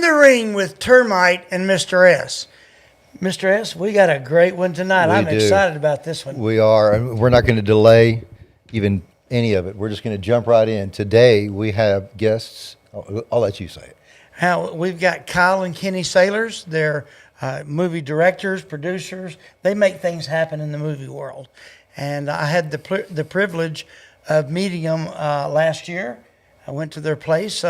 the ring with Termite and Mr. S. Mr. S, we got a great one tonight. I'm excited about this one. We are, and we're not going to delay even any of it. We're just going to jump right in. Today we have guests. I'll let you say it. We've got Kyle and Kenny Saylors. They're movie directors, producers. They make things happen in the movie world. And I had the privilege of meeting them last year. I went to their place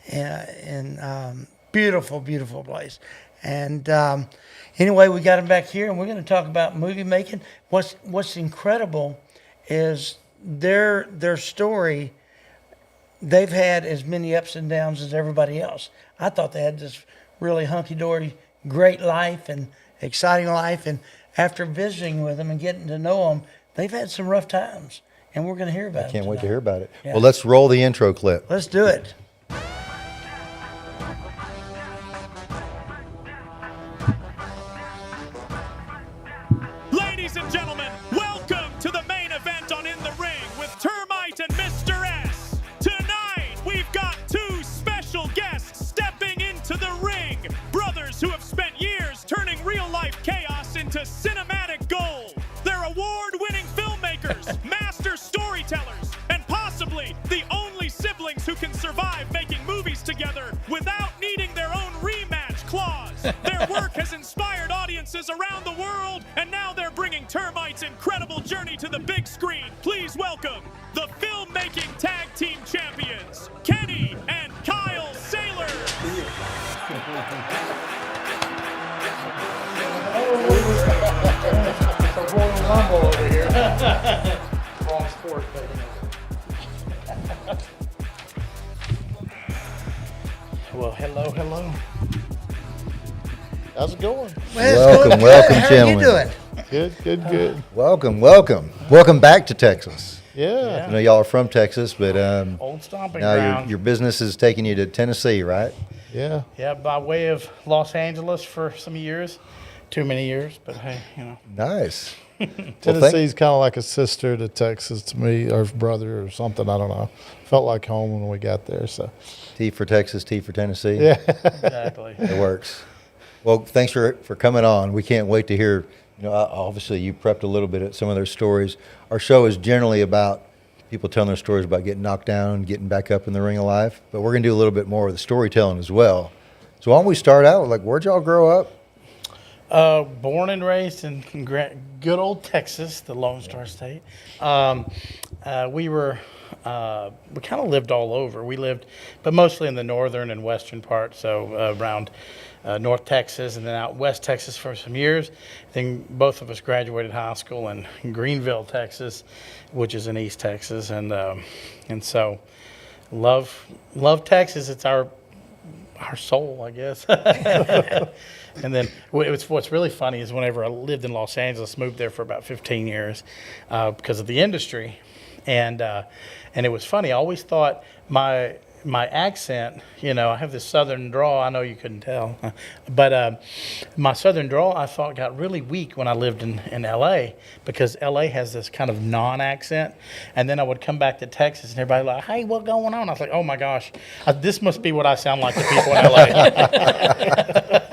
in beautiful, beautiful place. And anyway, we got them back here, and we're going to talk about movie making. What's incredible is their story. They've had as many ups and downs as everybody else. I thought they had this really hunky-dory, great life and exciting life. And after visiting with them and getting to know them, they've had some rough times. And we're going to hear about it. I can't wait to hear about it. Yeah. Well, let's roll the intro clip. Let's do it. Ladies and gentlemen, welcome to the main event on In the Ring with Termite and Mr. S. Tonight, we've got two special guests stepping into the ring. Brothers who have spent years turning real-life chaos into cinematic gold. They're award-winning filmmakers, master storytellers, and possibly the only siblings who can survive making movies together without needing their own rematch clause. Their work has inspired audiences around the world, and now they're bringing Termite's incredible journey to the big screen. Please welcome the Filmmaking Tag Team Champions, Kenny and Kyle Saylors. It's a Royal Rumble over here. Wrong sport, but Well, hello. How's it going? Welcome, How gentlemen. are you doing? Good. Welcome back to Texas. Yeah. I know y'all are from Texas, but Old stomping now ground. your business is taking you to Tennessee, right? Yeah. Yeah, by way of Los Angeles for some years. Too many years, but hey, you know. Nice. Tennessee's kind of like a sister to Texas to me, or brother or something. I don't know. Felt like home when we got there. So. T for Texas, T for Tennessee. Yeah. Exactly. It works. Well, thanks for coming on. We can't wait to hear, obviously you prepped a little bit at some of their stories. Our show is generally about people telling their stories about getting knocked down, getting back up in the ring of life, but we're going to do a little bit more of the storytelling as well. So why don't we start out with, where'd y'all grow up? Born and raised in good old Texas, the Lone Star State. We kind of lived all over. We lived, but mostly in the northern and western part, so around North Texas and then out West Texas for some years. Then both of us graduated high school in Greenville, Texas, which is in East Texas, and so love Texas. It's our soul, I guess. And then what's really funny is whenever I lived in Los Angeles, moved there for about 15 years because of the industry, and it was funny. I always thought my accent, I have this southern drawl. I know you couldn't tell, but my southern drawl I thought got really weak when I lived in L.A. because L.A. has this kind of non-accent, and then I would come back to Texas and everybody like, "Hey, what's going on?" I was like, "Oh my gosh, this must be what I sound like to people in L.A."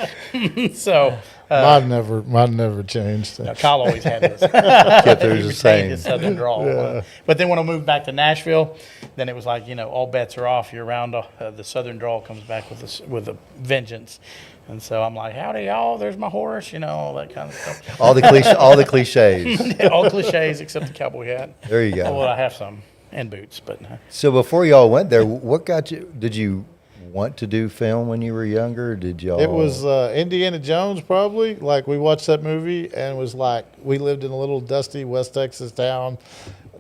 So Mine never changed. Kyle always had this. Kept theirs the He same. retained his southern drawl. Yeah. But then when I moved back to Nashville, then it was like, all bets are off. You're around, the southern drawl comes back with a vengeance. And so I'm like, howdy, y'all, there's my horse, all that kind of stuff. All the cliches. All cliches except the cowboy hat. There you go. Well, I have some, and boots, but So before y'all went there, what got you? Did you want to do film when you were younger? Did y'all? It was Indiana Jones, probably. Like, we watched that movie, and it was like, we lived in a little dusty West Texas town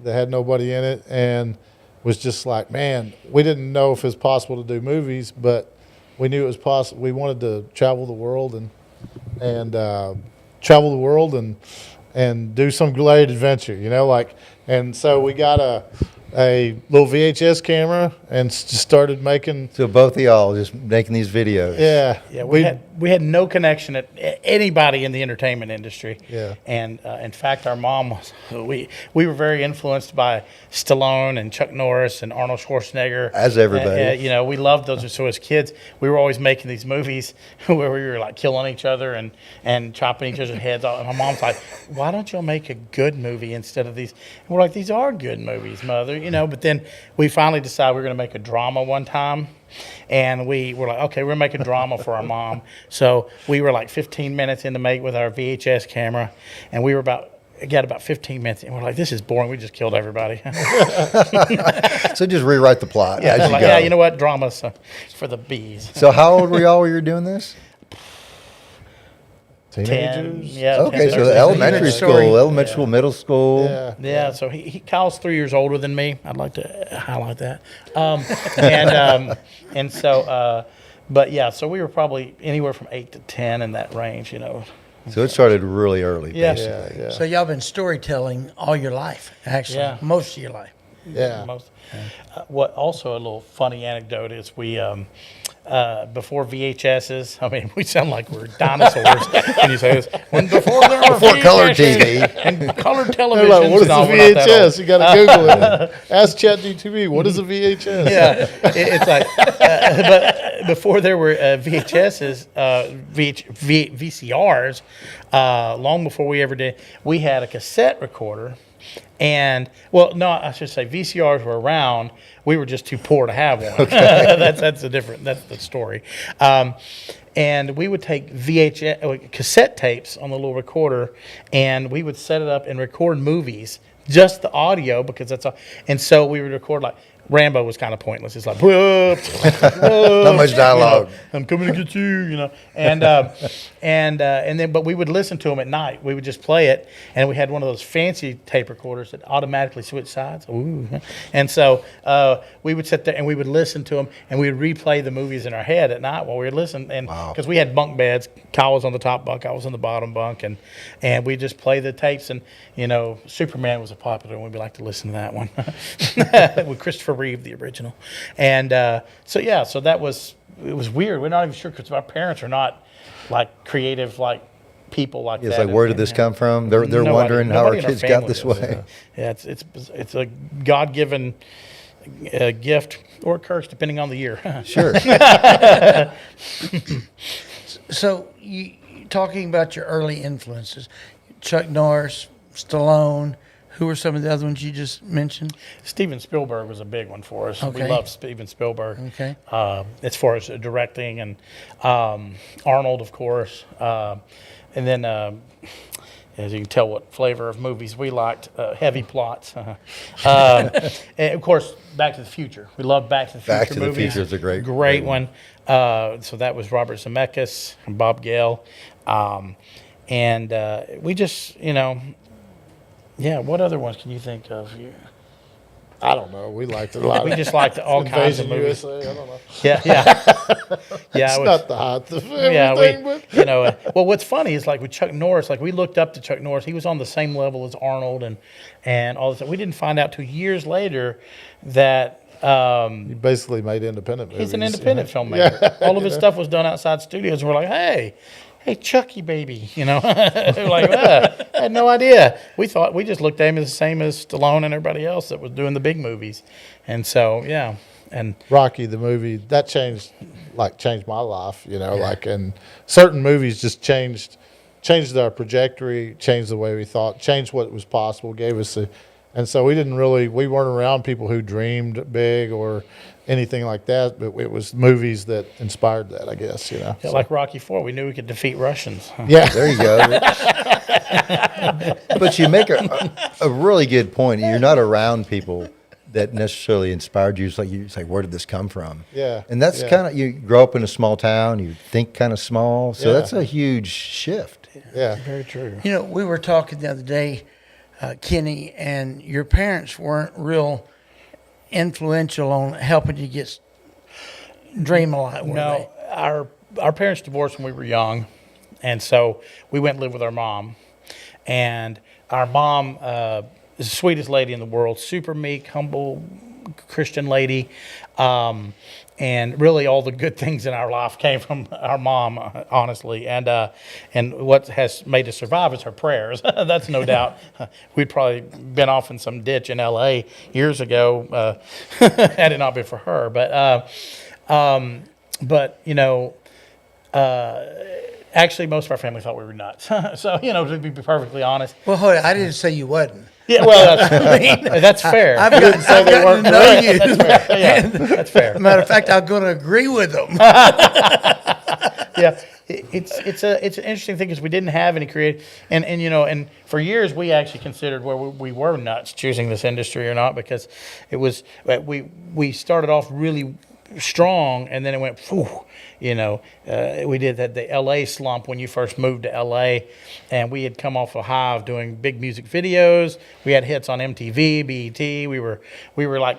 that had nobody in it, and was just like, man, we didn't know if it was possible to do movies, but we knew it was possible. We wanted to travel the world and do some great adventure, and so we got a little VHS camera and just started making. So both of y'all just making these videos. Yeah, Yeah, we had no connection at anybody in the entertainment industry. Yeah. And in fact, our mom was we were very influenced by Stallone and Chuck Norris and Arnold Schwarzenegger. As everybody. You know, we loved those. So as kids, we were always making these movies where we were like killing each other and chopping each other's heads off. And my mom's like, "Why don't y'all make a good movie instead of these?" And we're like, "These are good movies, Mother." You know. But then we finally decided we were going to make a drama one time. And we were like, okay, we're making drama for our mom. So we were like 15 minutes in to make with our VHS camera. And we were got about 15 minutes. And we're like, this is boring. We just killed everybody. So just rewrite the plot as you like, go. yeah, you know what? Drama's for the bees. So how old were y'all when you were doing this? teenagers. Yeah. Okay, 10, so 13. elementary Story. school, elementary school, middle school. Yeah. Yeah, so Kyle's 3 years older than me. I'd like to highlight that. And so, but yeah, so we were probably anywhere from 8 to 10 in that range, you know. So it started really early, Yeah. basically. Yeah. So y'all been storytelling all your life, actually, Yeah. most of your life. Yeah. What also a little funny anecdote is we before VHSs. I mean, we sound like we're dinosaurs. And you say this when before there were Before color VHSs TV. and color They're television. like, what is a VHS? You got to Google it. Ask ChatGPT, what is a VHS? Yeah, it's like, but before there were VHSs, VCRs, long before we ever did, we had a cassette recorder. And well, no, I should say VCRs were around. We were just too poor to have one. Okay. that's the story. And we would take VHS cassette tapes on the little recorder, and we would set it up and record movies, just the audio, because that's all. And so we would record like Rambo was kind of pointless. It's like, whoa, Not much dialogue. you know, I'm coming to get you, and then, but we would listen to them at night. We would just play it, and we had one of those fancy tape recorders that automatically switch sides. Ooh. And so we would sit there and we would listen to them, and we would replay the movies in our head at night while we were listening. And because we had bunk beds, Kyle was on the top bunk, I was on the bottom bunk, and we just play the tapes. And Superman was a popular one. We'd like to listen to that one with Christopher Reeve, the original. And so that was, it was weird. We're not even sure because our parents are not like creative like people like that. It's like, where did this come from? They're Nobody- wondering how our nobody in our kids got family this does. way. Yeah, it's a God-given gift or a curse depending on the year. Sure. So you talking about your early influences, Chuck Norris, Stallone. Who were some of the other ones you just mentioned? Steven Spielberg was a big one for us. Okay. We love Steven Spielberg. Okay. As far as directing, and Arnold, of course. And then, as you can tell what flavor of movies we liked, heavy plots. And of course, Back to the Future. We love Back to the Future Back to the movies. Future is a great one. So that was Robert Zemeckis and Bob Gale. And we just, yeah, what other ones can you think of? I don't know. We liked it a lot. We just liked all kinds of Invasion movies. USA. I don't know. Yeah. It's it was- not the hot of Yeah, everything, but well, what's funny is like with Chuck Norris, like we looked up to Chuck Norris. He was on the same level as Arnold and all this. We didn't find out till years later that he basically made independent movies. he's an independent filmmaker. All of his stuff was done outside studios. And we're like, hey, Chucky, baby, We're like, I had no idea. We just looked at him as the same as Stallone and everybody else that was doing the big movies. And so, yeah. And Rocky, the movie, that changed my life, like, and certain movies just changed our trajectory, changed the way we thought, changed what was possible, gave us and so we weren't around people who dreamed big or anything like that, but it was movies that inspired that, I guess, yeah, like Rocky IV, we knew we could defeat Russians. Yeah. There you go. But you make a really good point. You're not around people that necessarily inspired you. It's like, where did this come from? Yeah. And that's Yeah. kind of, you grow up in a small town, you think kind of small. So Yeah. that's a huge shift. Yeah. Very true. We were talking the other day, Kenny, and your parents weren't real influential on helping you get dream a lot, were No, our parents divorced when we were young, and so we went and lived with our mom. And our mom the sweetest lady in the world, super meek, humble Christian lady. And really, all the good things in our life came from our mom, honestly. And what has made us survive is her prayers. That's no doubt. We'd probably been off in some ditch in L.A. years ago had it not been for her. But you know, actually, most of our family thought we were nuts. So, you know, to be perfectly honest. Well, hold on. I didn't say you wasn't. Yeah, well, that's fair. I've gotten to know you. That's fair. Yeah, that's fair. Matter of fact, I'm going to agree with them. Yeah, it's an interesting thing because we didn't have any creative, and you know, and for years we actually considered where we were nuts choosing this industry or not, because it was we started off really strong and then it went phew, you know. We did the LA slump when you first moved to LA, and we had come off a high of doing big music videos. We had hits on MTV, BET. We were like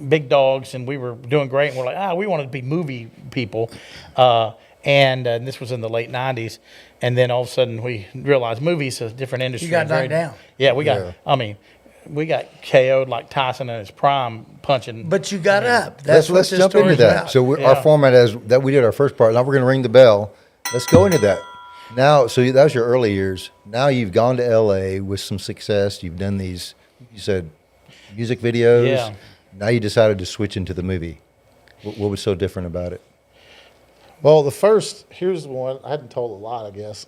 big dogs, and we were doing great, and we're like, we wanted to be movie people. And this was in the late 90s. And then all of a sudden we realized movies is a different industry. You got knocked down. Yeah, we got KO'd like Tyson in his prime punching. But you got up. That's what let's this jump into story's that. about. So our format is that we did our first part. Now we're going to ring the bell. Let's go into that. Now, so that was your early years. Now you've gone to LA with some success. You've done these, you said, music videos. Yeah. Now you decided to switch into the movie. What was so different about it? Well, here's the one. I hadn't told a lot, I guess.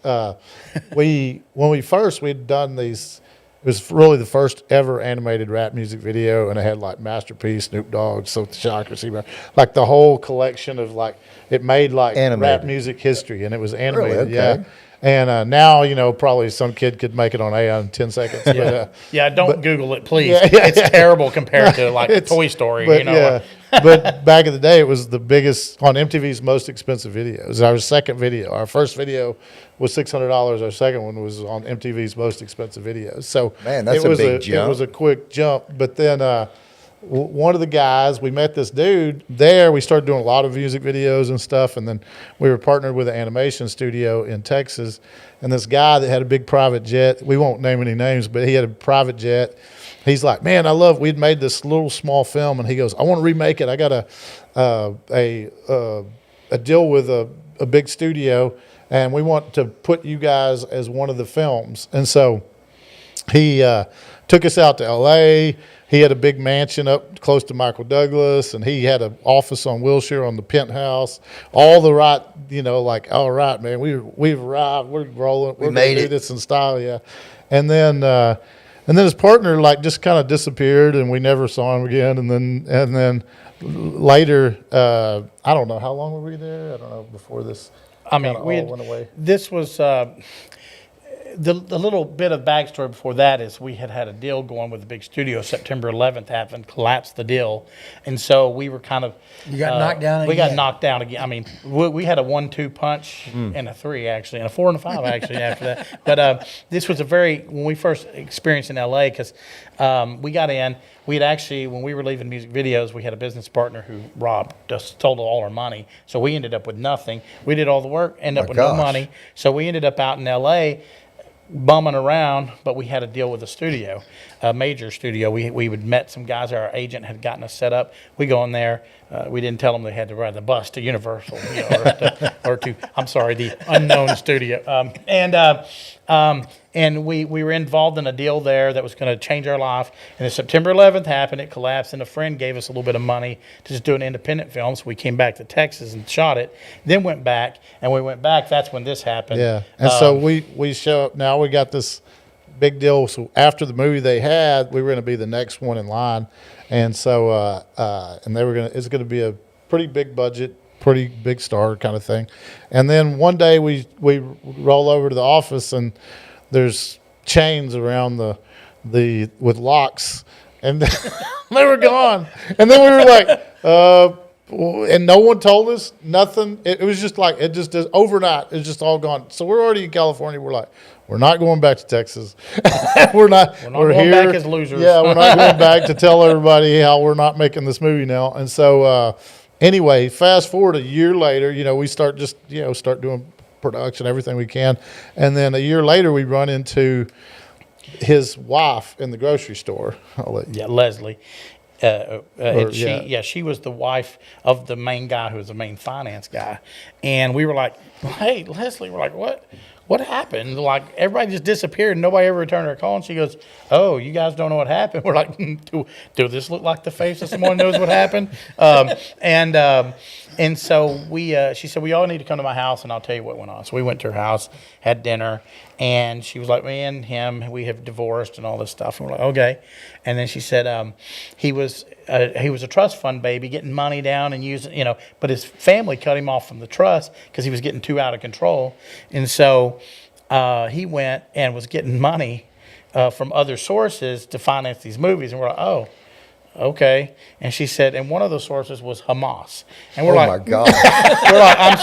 When we'd done these, it was really the first ever animated rap music video, and it had like Masterpiece, Snoop Dogg, So Shocker, like the whole collection of like, it made like Animated. rap music history, and it was animated, Really? Okay. yeah. And now, you know, probably some kid could make it on AI in 10 seconds. Yeah, don't Google it, please. Yeah, it's terrible compared to like Toy Story, But, you know. yeah. But back in the day, it was the biggest on MTV's most expensive videos. Our second video, our first video was $600. Our second one was on MTV's most expensive videos. So Man, that's it was a big jump. It was a quick jump. But then one of the guys, we met this dude there. We started doing a lot of music videos and stuff. And then we were partnered with an animation studio in Texas. And this guy that had a big private jet, we won't name any names, but he had a private jet. He's like, man, we'd made this little small film, and he goes, I want to remake it. I got a deal with a big studio, and we want to put you guys as one of the films. And so he took us out to L.A. He had a big mansion up close to Michael Douglas, and he had an office on Wilshire on the penthouse. All the right, you know, like, all right, man, we've arrived. We're rolling. We're made gonna it. do this in style, yeah. And then his partner like just kind of disappeared, and we never saw him again. And then later, I don't know how long were we there. I don't know before this. I mean, kinda all went away. This was the little bit of backstory before that is we had a deal going with the big studio. September 11th happened, collapsed the deal, and so we were kind of You got knocked down We got again. knocked down again. I mean, we had a 1-2 punch and a 3 actually, and a 4 and a 5 actually after that. But this was when we first experienced in LA, because we got in. We'd actually, when we were leaving music videos, we had a business partner who robbed us, stole all our money. So we ended up with nothing. We did all the work, ended up with no gosh. money. So we ended up out in LA bumming around, but we had a deal with a studio, a major studio. We would met some guys. Our agent had gotten us set up. We go in there. We didn't tell them they had to ride the bus to Universal, you know, or to I'm sorry, the unknown studio. And we were involved in a deal there that was going to change our life. And then September 11th happened. It collapsed, and a friend gave us a little bit of money to just do an independent film. So we came back to Texas and shot it. Then went back, and we went back. That's when this happened. Yeah, and so we show up now. We got this big deal. So after the movie they had, we were going to be the next one in line, and so and they were going to. It's going to be a pretty big budget, pretty big star kind of thing. And then one day we roll over to the office, and there's chains around the with locks, and they were gone. And then we were like, and no one told us nothing. It was just like it just overnight. It's just all gone. So we're already in California. We're like, we're not going back to Texas. We're going here back as losers. Yeah, we're not going back to tell everybody how we're not making this movie now. And so anyway, fast forward a year later, you know, we start doing production, everything we can. And then a year later, we run into his wife in the grocery store. I'll let you. Yeah, Leslie. And yeah. she was the wife of the main guy who was the main finance guy. And we were like, hey, Leslie, we're like, what happened? Like, everybody just disappeared and nobody ever returned her call. And she goes, oh, you guys don't know what happened? We're like, do this look like the face of someone who knows what happened? And so she said, we all need to come to my house and I'll tell you what went on. So we went to her house, had dinner, and she was like, me and him, we have divorced and all this stuff. And we're like, okay. And then she said he was a trust fund baby, getting money down and using, but his family cut him off from the trust because he was getting too out of control. And so he went and was getting money from other sources to finance these movies. And we're like, oh, okay. And she said, and one of those sources was Hamas. And we're Oh like, my God. we're like, I'm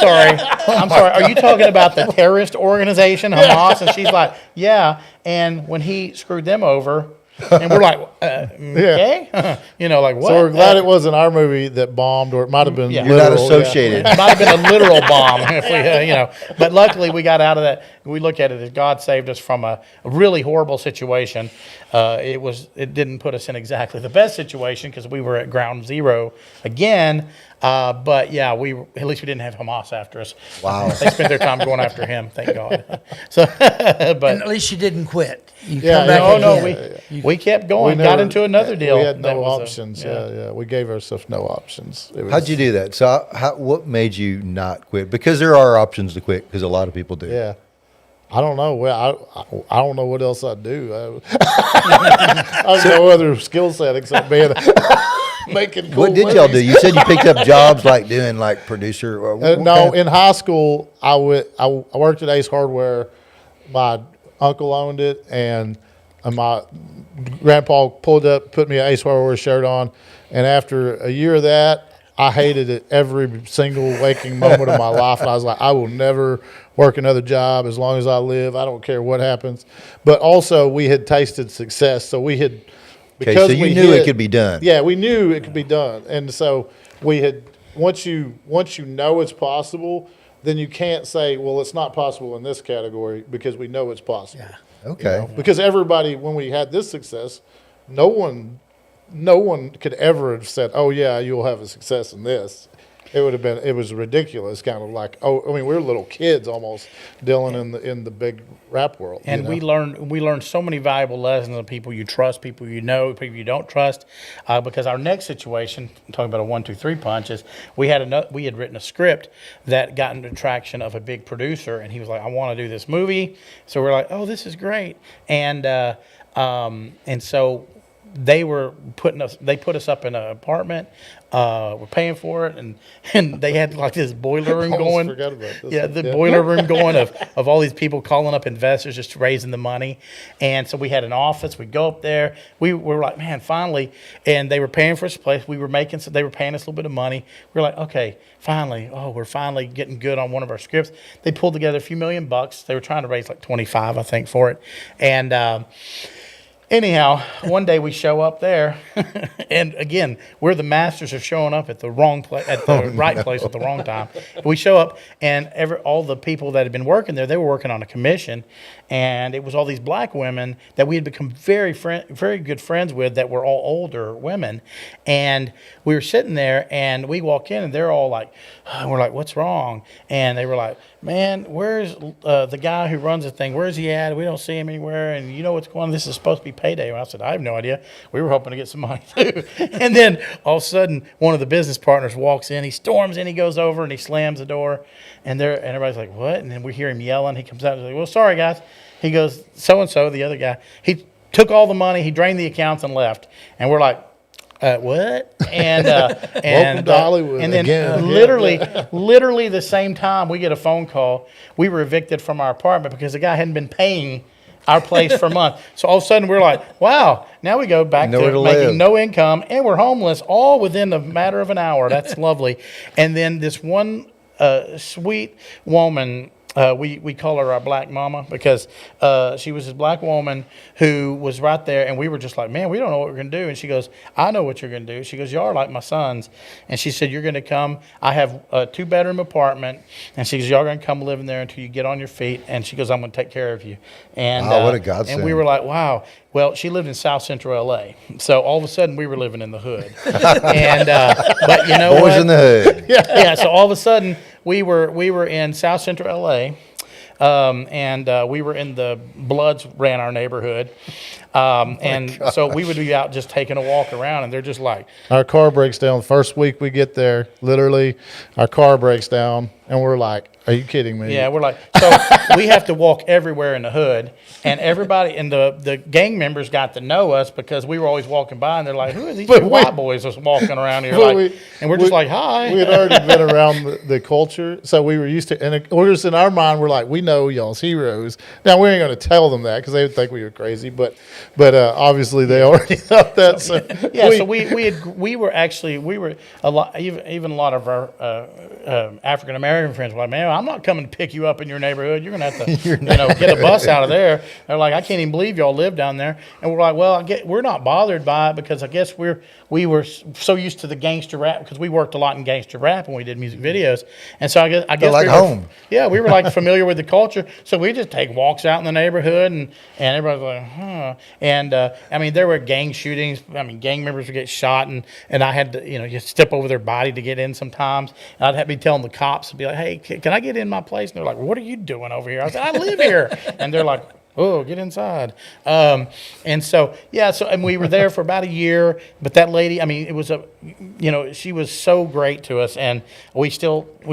sorry. Are you talking about the terrorist organization, Hamas? And she's like, yeah. And when he screwed them over, and we're like, okay, like what? So we're glad it wasn't our movie that bombed, or it might have been. Yeah. You're not literal, associated. It might have been a literal bomb if we, But luckily, we got out of that. We look at it as God saved us from a really horrible situation. It didn't put us in exactly the best situation because we were at ground zero again. But yeah, at least we didn't have Hamas after us. Wow. They spent their time going after him. Thank God. So, And but at least you didn't quit. You Yeah, come back no, again. we kept going. Got into another deal. We had That no was options. Yeah. We gave ourselves no options. It was, How'd you do that? So what made you not quit? Because there are options to quit, because a lot of people do. Yeah. I don't know. Well, I don't know what else I'd do. I have no other skill set except being making cool What did y'all do? movies. You said you picked up jobs like doing like producer or what No, kind of- in high school, I worked at Ace Hardware. My uncle owned it, and my grandpa pulled up, put me an Ace Hardware shirt on, and after a year of that, I hated it every single waking moment of my life. And I was like, I will never work another job as long as I live. I don't care what happens. But also, we had tasted success, so we had. Okay, so you knew it could be done. Yeah, we knew it could be done, and so we had. Once you know it's possible, then you can't say, well, it's not possible in this category, because we know it's possible. Yeah. Okay. Because everybody, when we had this success, no one could ever have said, oh yeah, you'll have a success in this. It was ridiculous, kind of like, we were little kids almost dealing in the big rap world. And we learned so many valuable lessons of people you trust, people you know, people you don't trust. Because our next situation, I'm talking about a 1, 2, 3 punch, is we had written a script that got into traction of a big producer, and he was like, I want to do this movie. So we're like, oh, this is great. And so they put us up in an apartment. We're paying for it, and they had like this boiler room Almost going. forgot about this Yeah, one. the Yeah. boiler room going of all these people calling up investors, just raising the money. And so we had an office. We'd go up there. We were like, man, finally. And they were paying for us a place. They were paying us a little bit of money. We were like, okay, finally. Oh, we're finally getting good on one of our scripts. They pulled together a few $1,000,000. They were trying to raise like 25, I think, for it. And anyhow, one day we show up there, and again, we're the masters of showing up at the wrong place, at the right place at the wrong time. We show up, and all the people that had been working there, they were working on a commission, and it was all these black women that we had become very good friends with that were all older women, and we were sitting there, and we walk in, and they're all like, we're like, what's wrong? And they were like, man, where's the guy who runs the thing? Where's he at? We don't see him anywhere. And you know what's going on? This is supposed to be payday. And I said, I have no idea. We were hoping to get some money too. And then all of a sudden, one of the business partners walks in. He storms in. He goes over and he slams the door. And everybody's like, what? And then we hear him yelling. He comes out and he's like, well, sorry, guys. He goes, so-and-so, the other guy. He took all the money. He drained the accounts and left. And we're like, what? And Welcome to Hollywood and then again. literally the same time we get a phone call. We were evicted from our apartment because the guy hadn't been paying our place for months. So all of a sudden we're like, wow, now we go back Nowhere to to making live. no income, and we're homeless all within a matter of an hour. That's lovely. And then this one sweet woman we call her our black mama because she was this black woman who was right there, and we were just like, man, we don't know what we're going to do. And she goes, I know what you're going to do. She goes, you are like my sons. And she said, you're going to come. I have a 2-bedroom apartment. And she goes, y'all going to come live in there until you get on your feet. And she goes, I'm going to take care of you. And, wow, what a godsend. and we were like, wow. Well, she lived in South Central L.A., so all of a sudden we were living in the hood. And but you know Boys what? in the hood. Yeah. So all of a sudden we were in South Central L.A. And we were in the Bloods ran our neighborhood, and so we would be out just taking a walk around, and they're just like, Our car breaks down. The first week we get there, literally, our car breaks down, and we're like, are you kidding me? yeah, we're like, so we have to walk everywhere in the hood, and everybody and the gang members got to know us because we were always walking by, and they're like, who are these two white boys just walking around here? But Like, and we're just like, hi. We had already been around the culture, so we were used to, and we're just in our mind, we're like, we know y'all's heroes. Now, we ain't going to tell them that because they would think we were crazy, but obviously they already thought that. So Yeah, so we were a lot, even a lot of our African American friends were like, man, I'm not coming to pick you up in your neighborhood. You're gonna have to, get a bus out of there. They're like, I can't even believe y'all live down there. And we're like, well, we're not bothered by it because I guess we were so used to the gangster rap because we worked a lot in gangster rap when we did music videos, and so I guess like home. Yeah, we were like familiar with the culture, so we just take walks out in the neighborhood, and everybody's like, huh. And I mean, there were gang shootings. I mean, gang members would get shot, and I had to, you step over their body to get in sometimes. And I'd have to be telling the cops to be like, hey, can I get in my place? And they're like, what are you doing over here? I said, I live here. And they're like, oh, get inside. And so, yeah, and we were there for about a year. But that lady, I mean, it was she was so great to us. And we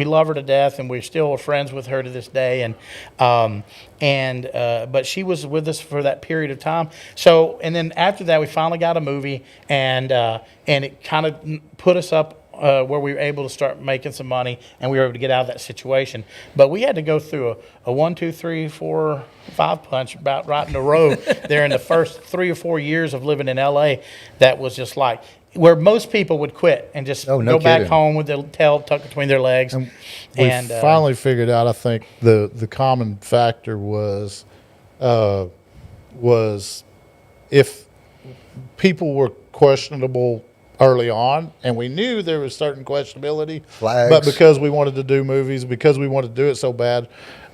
love her to death. And we're still friends with her to this day. But she was with us for that period of time. So, and then after that, we finally got a movie. And it kind of put us up where we were able to start making some money, and we were able to get out of that situation. But we had to go through a 1, 2, 3, 4, 5 punch about right in a row there in the first 3 or 4 years of living in L.A. That was just like where most people would quit and just go back home with their tail tucked between their legs. And we finally figured out, I think, the common factor was if people were questionable early on, and we knew there was certain questionability, Flags. but because we wanted to do movies, because we wanted to do it so bad,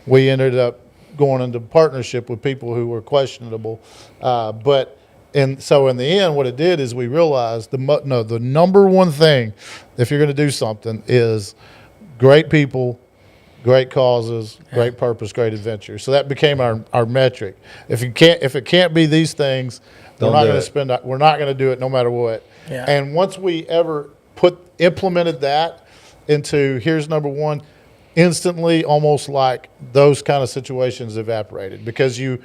we ended up going into partnership with people who were questionable. So in the end, what it did is we realized the number one thing, if you're going to do something, is great people, great causes, great purpose, great adventure. So that became our metric. If it can't be these things, we're not going to do it no matter what. Yeah. And once we ever implemented that into here's number one, instantly, almost like those kind of situations evaporated because you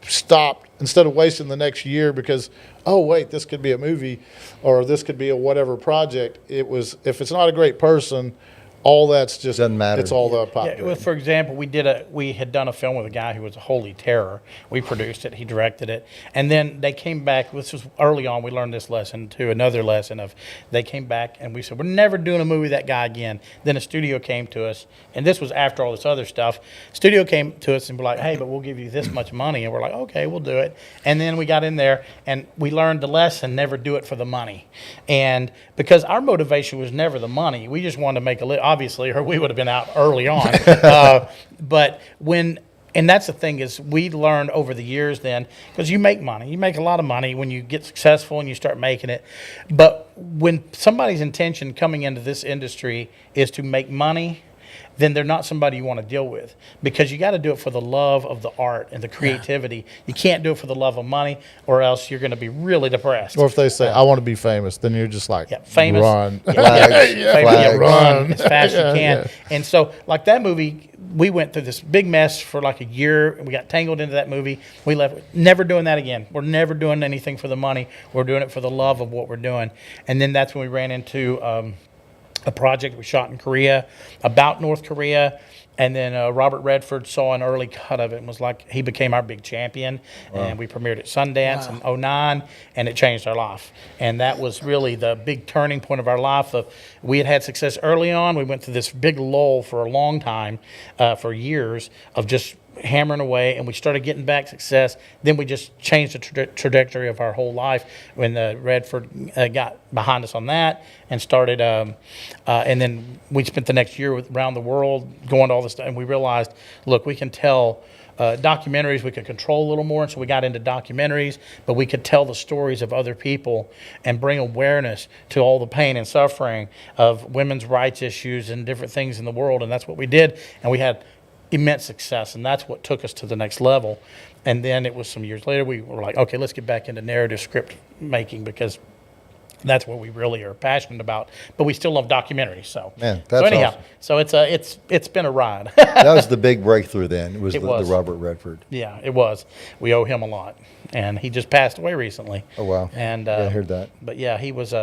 stopped instead of wasting the next year because, oh wait, this could be a movie or this could be a whatever project. It was, if it's not a great person, all that's just doesn't matter. It's all the pop. Yeah, well, for example, we had done a film with a guy who was a holy terror. We produced it, he directed it, and then they came back. This was early on. We learned this lesson too. Another lesson of they came back and we said we're never doing a movie with that guy again. Then a studio came to us, and this was after all this other stuff. Studio came to us and were like, hey, but we'll give you this much money, and we're like, okay, we'll do it. And then we got in there and we learned the lesson: never do it for the money, and because our motivation was never the money, we just wanted to make a living. Obviously, or we would have been out early on. And that's the thing is we learned over the years then, because you make money. You make a lot of money when you get successful and you start making it. But when somebody's intention coming into this industry is to make money, then they're not somebody you want to deal with, because you got to do it for the love of the art and the creativity. Yeah. You can't do it for the love of money, or else you're going to be really depressed. Or if they say, I want to be famous, then you're just like, famous. Run. Run as fast as you can. Yeah. And so, like that movie, we went through this big mess for like a year. We got tangled into that movie. We left. Never doing that again. We're never doing anything for the money. We're doing it for the love of what we're doing. And then that's when we ran into a project we shot in Korea about North Korea, And then Robert Redford saw an early cut of it and was like, he became our big champion. And we premiered at Sundance in '09, and it changed our life. And that was really the big turning point of our life. We had success early on. We went through this big lull for a long time, for years, of just hammering away, and we started getting back success. Then we just changed the trajectory of our whole life when Redford got behind us on that and started. And then we spent the next year around the world going to all this stuff, and we realized, look, we can tell documentaries, we could control a little more, and so we got into documentaries, but we could tell the stories of other people and bring awareness to all the pain and suffering of women's rights issues and different things in the world, and that's what we did, and we had immense success, and that's what took us to the next level. And then it was some years later, we were like, okay, let's get back into narrative script making, because that's what we really are passionate about. But we still love documentaries. So, Man, that's awesome. So it's been a ride. That was the big breakthrough then, was It the was. Robert Redford. Yeah, it was. We owe him a lot, and he just passed away recently. Oh, wow. And Yeah, I heard that. But yeah, he was.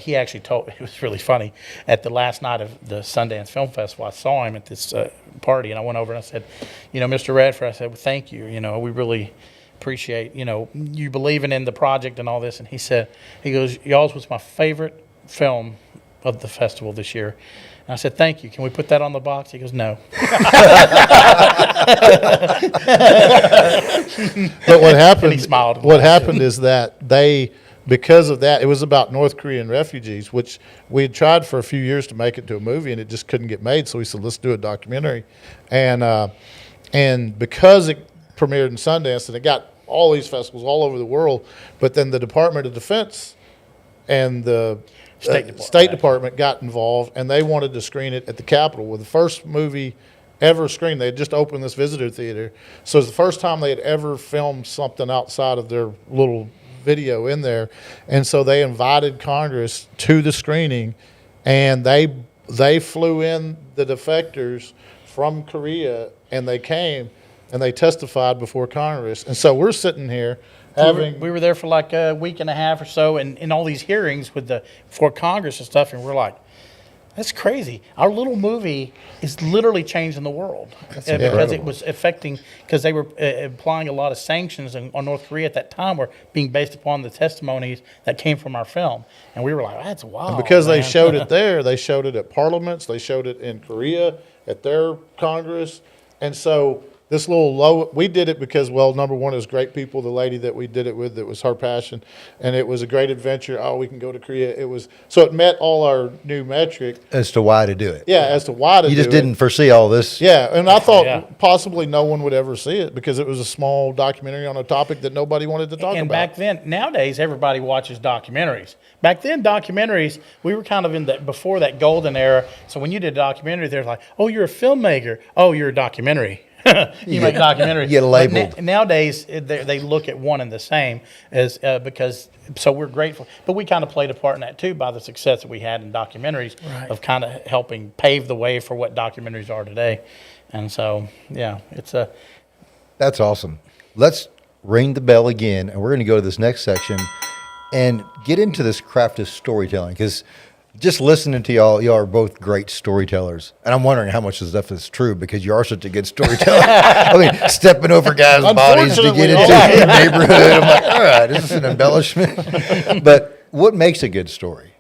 He actually told. It was really funny. At the last night of the Sundance Film Festival, I saw him at this party, and I went over and I said, Mr. Redford, I said, well, thank you. We really appreciate you believing in the project and all this. And he goes, y'all's was my favorite film of the festival this year. And I said, thank you. Can we put that on the box? He goes, no. But what happened? And he smiled. What happened is that because of that, it was about North Korean refugees, which we had tried for a few years to make it to a movie, and it just couldn't get made. So we said, let's do a documentary, and because it premiered in Sundance and it got all these festivals all over the world, but then the Department of Defense and the State Department got involved, and they wanted to screen it at the Capitol. Well, the first movie ever screened, they had just opened this visitor theater, so it was the first time they had ever filmed something outside of their little video in there, and so they invited Congress to the screening, and they flew in the defectors from Korea, and they came and they testified before Congress. And so we're sitting here having... We were there for like a week and a half or so, and in all these hearings for Congress and stuff, and we're like, that's crazy. Our little movie is literally changing the world because it was affecting, because they were applying a lot of sanctions on North Korea at that time were being based upon the testimonies that came from our film. And we were like, that's wild. And because man. they showed it there, they showed it at parliaments, they showed it in Korea, at their Congress. And so this we did it because, well, number one, it was great people. The lady that we did it with, that was her passion, and it was a great adventure. Oh, we can go to Korea. So it met all our new metric. As to why to do it. Yeah, as to why to do it. You just didn't foresee all this. Yeah, and I thought possibly no one would ever see it because it was a small documentary on a topic that nobody wanted to talk about. And back then, nowadays, everybody watches documentaries. Back then, documentaries, we were kind of before that golden era. So when you did a documentary, they're like, oh, you're a filmmaker. Oh, you're a documentary. You make documentaries. You get labeled. Nowadays, they look at one and the same so we're grateful. But we kind of played a part in that too by the success that we had in documentaries of kind of helping pave the way for what documentaries are today. And so, yeah, That's awesome. Let's ring the bell again, and we're going to go to this next section and get into this craft of storytelling, because just listening to y'all are both great storytellers. And I'm wondering how much of this stuff is true because you are such a good storyteller. I mean, stepping over guys' bodies to get into your neighborhood. I'm like, all right, is this an embellishment? But what makes a good story?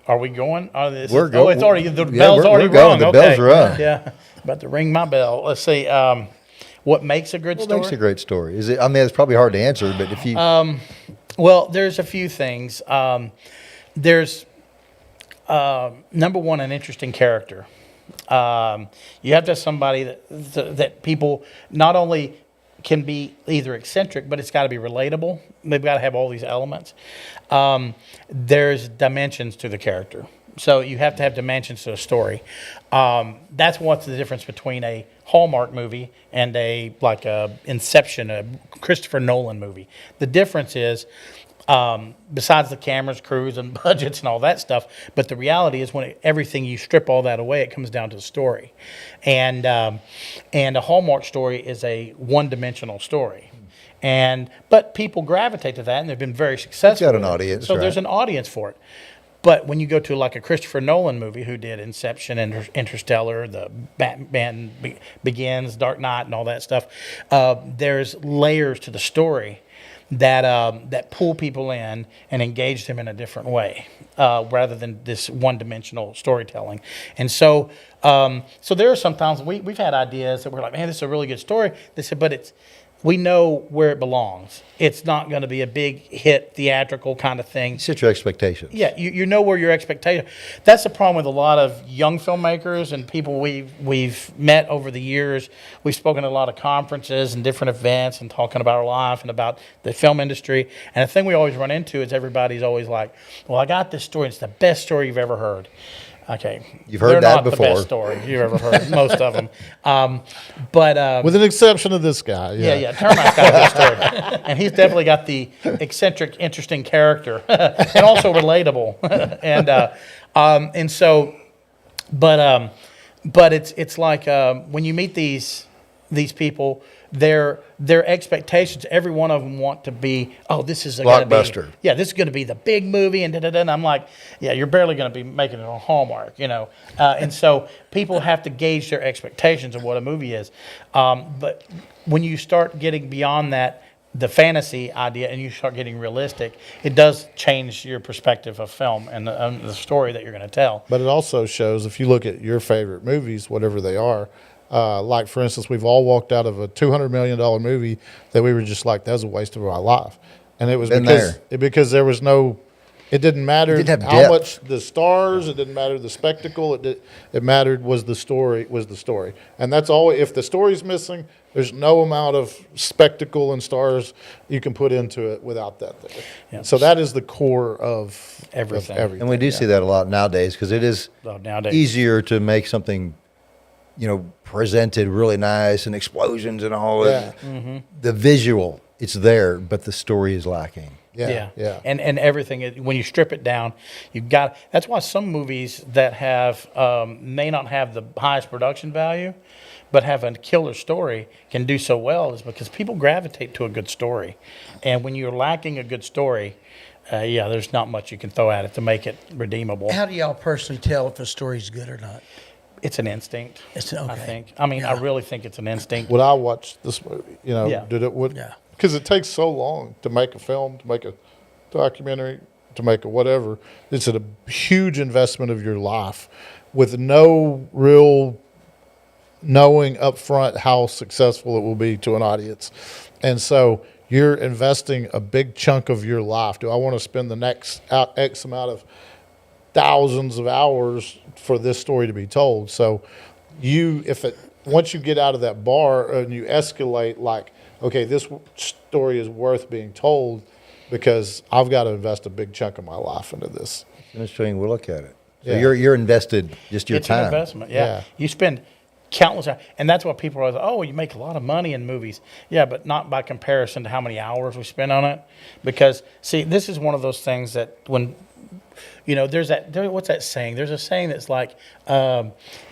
Are we going? It's already, the bell's already rung. The bell's rung. Yeah, about to ring my bell. Let's see. What makes a good story? What makes a great story? Is it? I mean, it's probably hard to answer, but if you... well, there's a few things. There's... number one, an interesting character. You have to have somebody that people not only can be either eccentric, but it's got to be relatable. They've got to have all these elements. There's dimensions to the character. So you have to have dimensions to a story. That's what's the difference between a Hallmark movie and a Inception, a Christopher Nolan movie. The difference is, besides the cameras, crews, and budgets and all that stuff, but the reality is everything you strip all that away, it comes down to the story. And a Hallmark story is a one-dimensional story. But people gravitate to that, and they've been very successful. It's got an audience, So right? there's an audience for it. But when you go to like a Christopher Nolan movie, who did Inception, Interstellar, the Batman Begins, Dark Knight, and all that stuff, there's layers to the story that pull people in and engage them in a different way, rather than this one-dimensional storytelling. And so, so there are sometimes we've had ideas that we're like, man, this is a really good story. They said, but we know where it belongs. It's not going to be a big hit theatrical kind of thing. Set your expectations. Yeah, you know where your expectation. That's the problem with a lot of young filmmakers and people we've met over the years. We've spoken at a lot of conferences and different events and talking about our life and about the film industry. And the thing we always run into is everybody's always like, well, I got this story. It's the best story you've ever heard. Okay, You've heard they're that not before. the best story you've ever heard. Most of them, but With an exception of this guy. yeah, Termite's got a good story, and he's definitely got the eccentric, interesting character, and also relatable, and so, but it's like when you meet these people, their expectations, every one of them want to be, oh, this is Blockbuster. this is going to be the big movie, and da-da-da. And I'm like, yeah, you're barely going to be making it on Hallmark, and so people have to gauge their expectations of what a movie is. But when you start getting beyond that, the fantasy idea, and you start getting realistic, it does change your perspective of film and the story that you're going to tell. But it also shows, if you look at your favorite movies, whatever they are, like, for instance, we've all walked out of a $200 million movie that we were just like, that was a waste of our life. And it was because there was no, it didn't matter didn't have how depth. much the stars, it didn't matter the spectacle, it mattered was the story. And that's all, if the story's missing, there's no amount of spectacle and stars you can put into it without that there. Yeah. So that is the core of Everything. And we do see that a lot nowadays because it is Nowadays. easier to make something, presented really nice and explosions and all Yeah. that. The visual, it's there, but the story is lacking. Yeah. And everything, when you strip it down, you've got. That's why some movies that have may not have the highest production value, but have a killer story can do so well, is because people gravitate to a good story, and when you're lacking a good story, there's not much you can throw at it to make it redeemable. How do y'all personally tell if a story's good or not? It's an instinct. It's okay. I think. I mean, I really think it's an instinct. Would I watch this movie? Yeah. Yeah. Because it takes so long to make a film, to make a documentary, to make a whatever. It's a huge investment of your life with no real knowing up front how successful it will be to an audience. And so you're investing a big chunk of your life. Do I want to spend the next X amount of thousands of hours for this story to be told? So once you get out of that bar and you escalate, like, okay, this story is worth being told because I've got to invest a big chunk of my life into this. Interesting. We'll look at it. So Yeah. you're invested just your It's time. an investment. Yeah. Yeah. You spend countless hours. And that's what people are like, oh, you make a lot of money in movies. Yeah, but not by comparison to how many hours we spend on it. Because, see, this is one of those things that when, what's that saying? There's a saying that's like,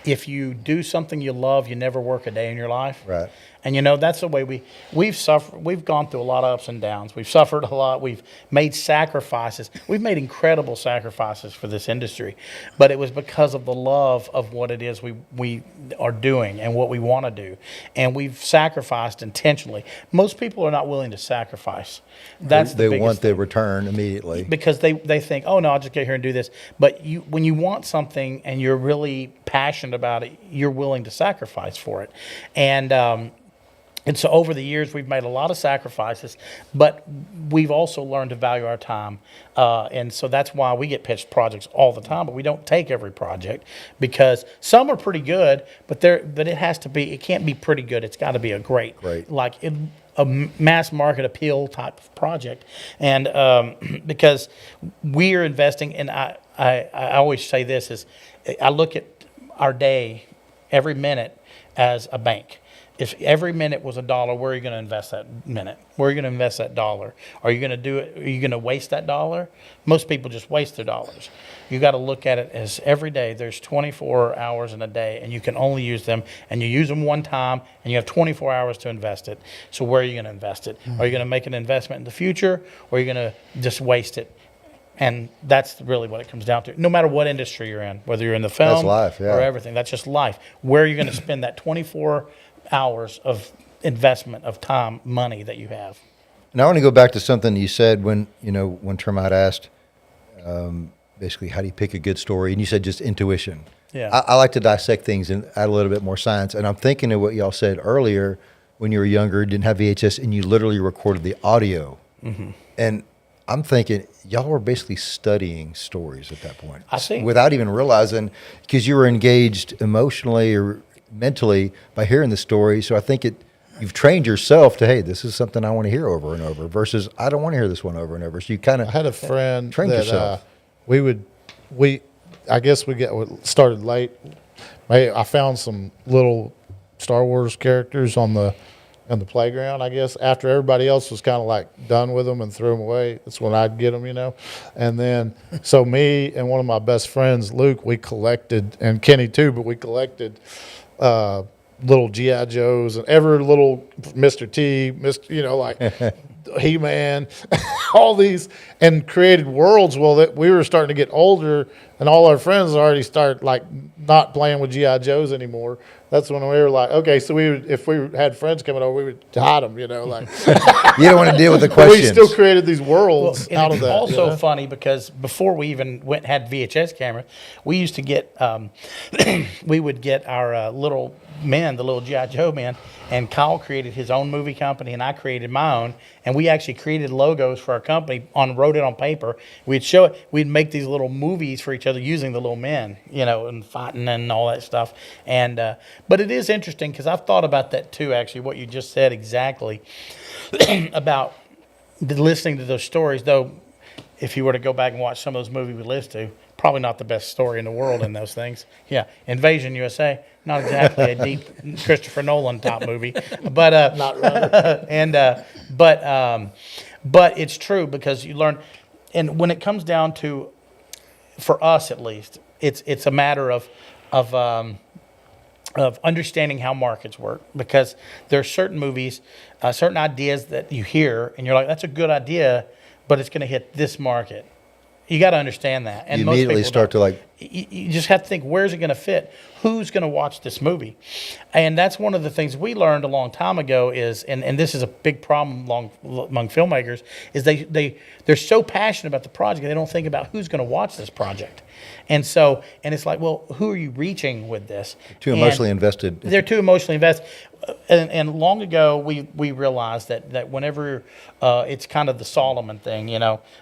if you do something you love, you never work a day in your life. Right. And that's the way we've suffered. We've gone through a lot of ups and downs. We've suffered a lot. We've made sacrifices. We've made incredible sacrifices for this industry, but it was because of the love of what it is we are doing and what we want to do, and we've sacrificed intentionally. Most people are not willing to sacrifice. That's the They biggest want the thing. return immediately. Because they think, oh no, I'll just get here and do this. But when you want something and you're really passionate about it, you're willing to sacrifice for it, and so over the years, we've made a lot of sacrifices, but we've also learned to value our time. And so that's why we get pitched projects all the time, but we don't take every project because some are pretty good, but it can't be pretty good. It's got to be a great. A mass market appeal type of project. And because we're investing, and I always say this, is I look at our day, every minute, as a bank. If every minute was $1, where are you going to invest that minute? Where are you going to invest that dollar? Are you going to do it? Are you going to waste that dollar? Most people just waste their dollars. You got to look at it as every day. There's 24 hours in a day, and you can only use them. And you use them one time, and you have 24 hours to invest it. So where are you going to invest it? Are you going to make an investment in the future, or are you going to just waste it? And that's really what it comes down to. No matter what industry you're in, whether you're in the film life, yeah. or everything, that's just life. Where are you going to spend that 24 hours of investment of time, money that you have? And I want to go back to something you said when Termite asked, basically, how do you pick a good story? And you said just intuition. Yeah. I like to dissect things and add a little bit more science. And I'm thinking of what y'all said earlier when you were younger, didn't have VHS, and you literally recorded the audio. Mm-hmm. And I'm thinking y'all were basically studying stories at that point. I see. Without even realizing, because you were engaged emotionally or mentally by hearing the story. So I think you've trained yourself to, hey, this is something I want to hear over and over versus I don't want to hear this one over and over. So you kind of I had a friend trained that yourself. I guess we started late. I found some little Star Wars characters on the playground. I guess after everybody else was kind of like done with them and threw them away, that's when I'd get them, And then so me and one of my best friends, Luke, we collected, and Kenny too, but we collected little GI Joes and every little Mr. T, like He-Man, all these, and created worlds. Well, that we were starting to get older, and all our friends already started like not playing with GI Joes anymore. That's when we were like, okay, so if we had friends coming over, we would hide them, like. You don't want to deal with the We questions. still created these worlds And out of it's that. also funny because before we even had VHS camera, we used to get we would get our little men, the little GI Joe men, and Kyle created his own movie company, and I created my own, and we actually created logos for our company wrote it on paper. We'd show it. We'd make these little movies for each other using the little men, and fighting and all that stuff. And but it is interesting because I've thought about that too. Actually, what you just said exactly about listening to those stories, though. If you were to go back and watch some of those movies we listened to, probably not the best story in the world in those things. Yeah, Invasion USA, not exactly a deep Christopher Nolan top movie, but Not really. but it's true because you learn, and when it comes down to, for us at least, it's a matter of understanding how markets work, because there are certain movies, certain ideas that you hear and you're like, that's a good idea, but it's going to hit this market. You got to understand that. And You most immediately people start don't. to like, You just have to think, where's it going to fit? Who's going to watch this movie? And that's one of the things we learned a long time ago is, and this is a big problem among filmmakers, is they're so passionate about the project, they don't think about who's going to watch this project. And it's like, well, who are you reaching with this? too emotionally invested. They're too emotionally invested. And long ago, we realized that whenever it's kind of the Solomon thing,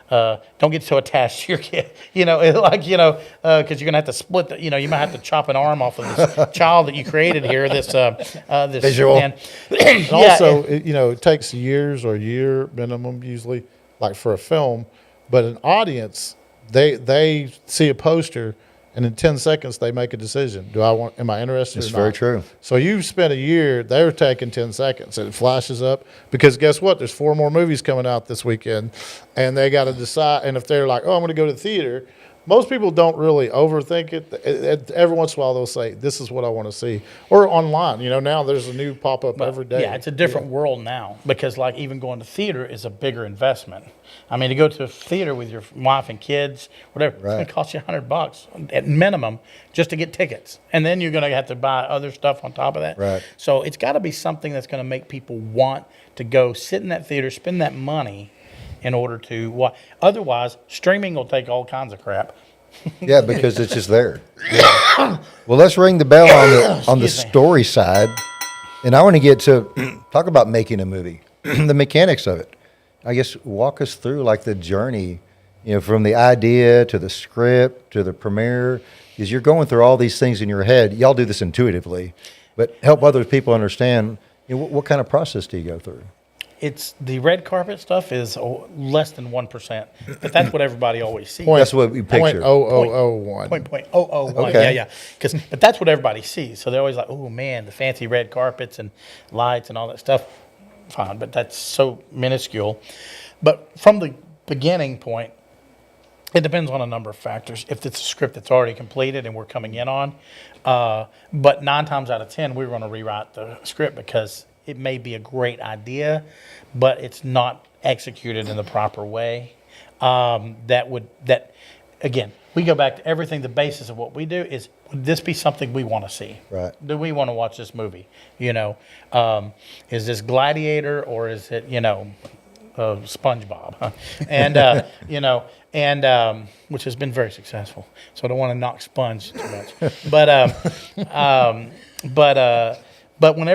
don't get so attached to your kid, because you're gonna have to split you might have to chop an arm off of this child that you created here. This Visual. And, And also, it takes years or a year minimum usually, like for a film, but an audience, they see a poster, and in 10 seconds they make a decision. Am I interested It's or not? very true. So you've spent a year, they're taking 10 seconds, and it flashes up, because guess what? There's 4 more movies coming out this weekend, and they got to decide. And if they're like, oh, I'm going to go to the theater, most people don't really overthink it. Every once in a while they'll say, this is what I want to see. Or online, now there's a new pop-up every day. Yeah, it's a different world now, because like even going to theater is a bigger investment. I mean, to go to a theater with your wife and kids, whatever, it's going to cost you $100 at minimum just to get tickets. And then you're going to have to buy other stuff on top of that. Right. So it's got to be something that's going to make people want to go sit in that theater, spend that money in order to watch. Otherwise, streaming will take all kinds of crap. Yeah, because it's just there. Yeah. Well, let's ring the bell on the Excuse me. story side, and I want to get to talk about making a movie, the mechanics of it. I guess walk us through like the journey, from the idea to the script to the premiere, because you're going through all these things in your head. Y'all do this intuitively, but help other people understand. What kind of process do you go through? It's the red carpet stuff is less than 1%, but that's what everybody always sees. That's what we picture. 0.0001. 0.001. Okay. Yeah. But that's what everybody sees. So they're always like, oh man, the fancy red carpets and lights and all that stuff. Fine, but that's so minuscule. But from the beginning point, it depends on a number of factors. If it's a script that's already completed and we're coming in on, but 9 times out of 10, we're going to rewrite the script because it may be a great idea, but it's not executed in the proper way. that again, we go back to everything. The basis of what we do is, would this be something we want to see? Right. Do we want to watch this movie? Is this Gladiator or is it, SpongeBob? Huh? And, which has been very successful. So I don't want to knock Sponge too much. But when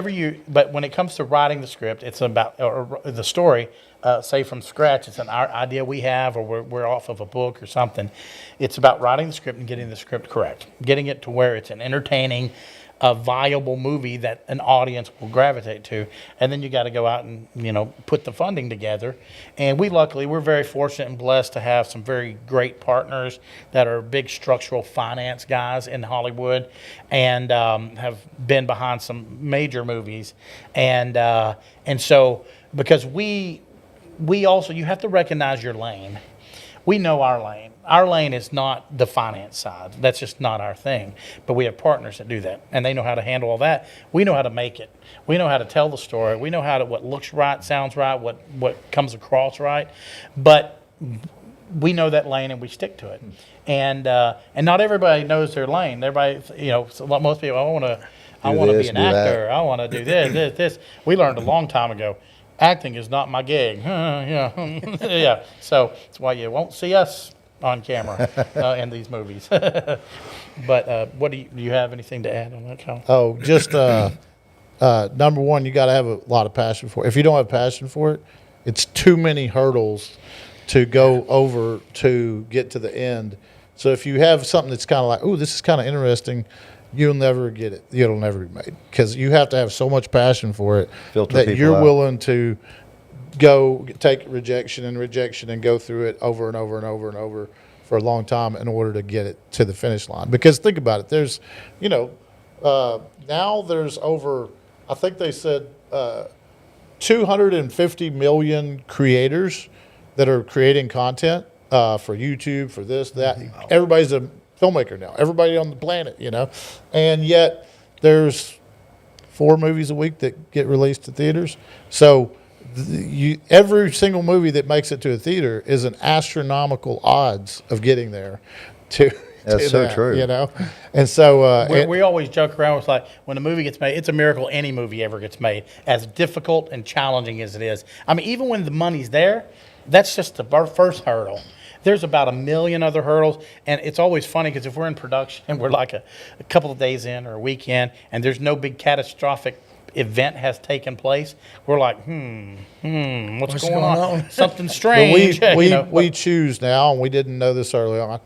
it comes to writing the script, it's about, or the story, say from scratch, it's an idea we have, or we're off of a book or something. It's about writing the script and getting the script correct, getting it to where it's an entertaining, a viable movie that an audience will gravitate to. And then you got to go out and, put the funding together. And we're very fortunate and blessed to have some very great partners that are big structural finance guys in Hollywood and have been behind some major movies. And so, because we also, you have to recognize your lane. We know our lane. Our lane is not the finance side. That's just not our thing. But we have partners that do that, and they know how to handle all that. We know how to make it. We know how to tell the story. We know what looks right, sounds right, what comes across right. But we know that lane, and we stick to it. And not everybody knows their lane. Everybody, most people, I want to be an actor. I want to do this. We learned a long time ago. Acting is not my gig. Yeah. So that's why you won't see us on camera in these movies. But do you have anything to add on that, Kyle? Oh, just number one, you got to have a lot of passion for it. If you don't have passion for it, it's too many hurdles to go over to get to the end. So if you have something that's kind of like, oh, this is kind of interesting, you'll never get it. It'll never be made because you have to have so much passion for it that you're willing to go take rejection and go through it over and over and over and over for a long time in order to get it to the finish line. Because think about it. There's, now there's over, I think they said 250 million creators that are creating content for YouTube, for this, that. Everybody's a filmmaker now. Everybody on the planet, and yet there's 4 movies a week that get released to theaters. So every single movie that makes it to a theater is an astronomical odds of getting there. That's so true. And so we always joke around with like when a movie gets made, it's a miracle any movie ever gets made. As difficult and challenging as it is, I mean, even when the money's there, that's just the first hurdle. There's about 1 million other hurdles, and it's always funny because if we're in production and we're like a couple of days in or a weekend, and there's no big catastrophic event has taken place, we're like, what's going on? Something strange. We choose now, and we didn't know this early on.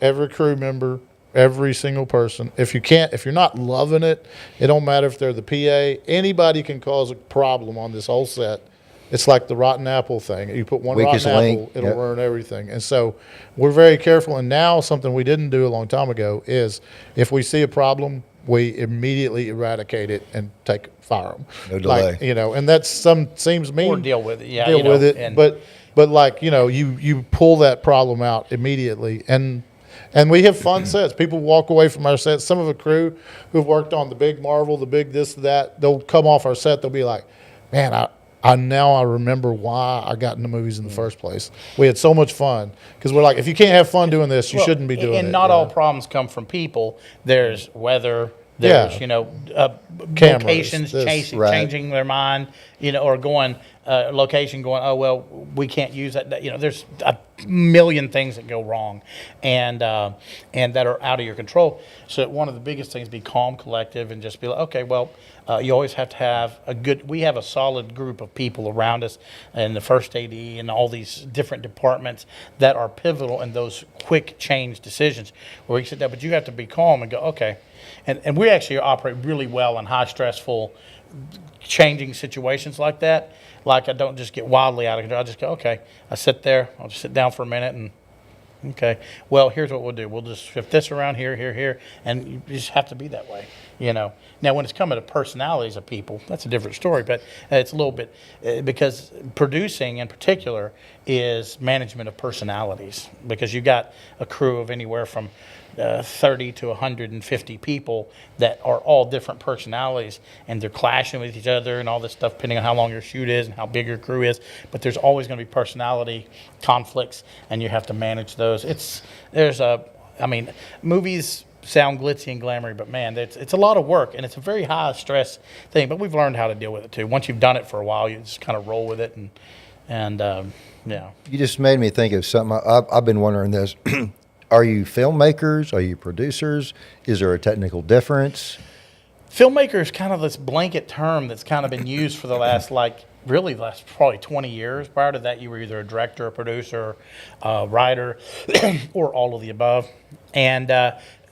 Every crew member, every single person. If you're not loving it, it don't matter if they're the PA. Anybody can cause a problem on this whole set. It's like the rotten apple thing. You put one rotten apple, it'll ruin everything. And so we're very careful. And now something we didn't do a long time ago is if we see a problem, we immediately eradicate it and fire them. No delay. And that's seems mean. Or deal with it. Yeah, deal with it. But like, you pull that problem out immediately. And we have fun sets. People walk away from our sets. Some of the crew who've worked on the big Marvel, the big this, that, they'll come off our set. They'll be like, man, I remember why I got into movies in the first place. We had so much fun because we're like, if you can't have fun doing this, you shouldn't be doing it. And not all problems come from people. There's weather. There's locations changing their mind. Or going location going. Oh well, we can't use that. There's a million things that go wrong, and that are out of your control. So one of the biggest things is be calm, collective, and just be like, okay, well. You always have to have we have a solid group of people around us and the first AD and all these different departments that are pivotal in those quick change decisions where we sit down, but you have to be calm and go, okay. And we actually operate really well in high stressful changing situations like that. Like I don't just get wildly out of control. I just go, okay, I sit there, I'll just sit down for a minute and okay, well, here's what we'll do. We'll just shift this around here, and you just have to be that way. you know. Now, when it's coming to personalities of people, that's a different story, but it's a little bit, because producing in particular is management of personalities, because you got a crew of anywhere from 30 to 150 people that are all different personalities, and they're clashing with each other and all this stuff, depending on how long your shoot is and how big your crew is. But there's always going to be personality conflicts, and you have to manage those. Movies sound glitzy and glamoury, but man, it's a lot of work, and it's a very high stress thing. But we've learned how to deal with it too. Once you've done it for a while, you just kind of roll with it, and yeah. You just made me think of something. I've been wondering this. Are you filmmakers? Are you producers? Is there a technical difference? Filmmaker is kind of this blanket term that's kind of been used for the last probably 20 years. Prior to that, you were either a director, a producer, a writer, or all of the above. And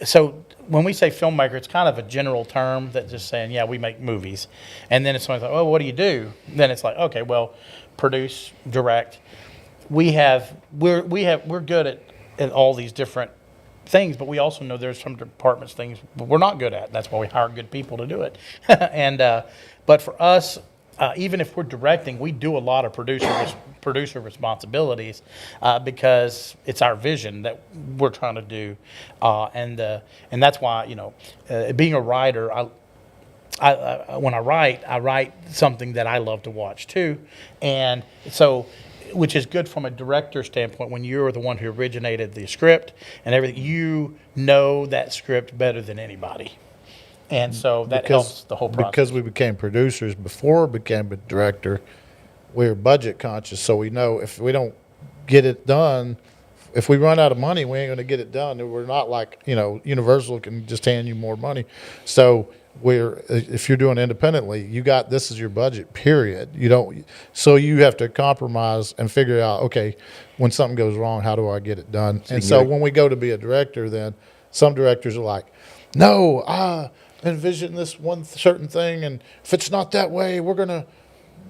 so when we say filmmaker, it's kind of a general term that's just saying, yeah, we make movies. And then it's like, oh, what do you do? Then it's like, okay, well, produce, direct. We're good at all these different things, but we also know there's some departments, things we're not good at. That's why we hire good people to do it. But for us, even if we're directing, we do a lot of producer responsibilities because it's our vision that we're trying to do, and that's why, you know, being a writer, when I write something that I love to watch too, and so, which is good from a director standpoint. When you're the one who originated the script and everything, you know that script better than anybody. And so that helps the whole process. Because we became producers before we became a director, we're budget conscious, so we know if we don't get it done, if we run out of money, we ain't going to get it done. We're not like, you know, Universal can just hand you more money. So if you're doing independently, this is your budget, period. So you have to compromise and figure out, okay, when something goes wrong, how do I get it done? And so when we go to be a director, then some directors are like, no, I envision this one certain thing, and if it's not that way, we're going to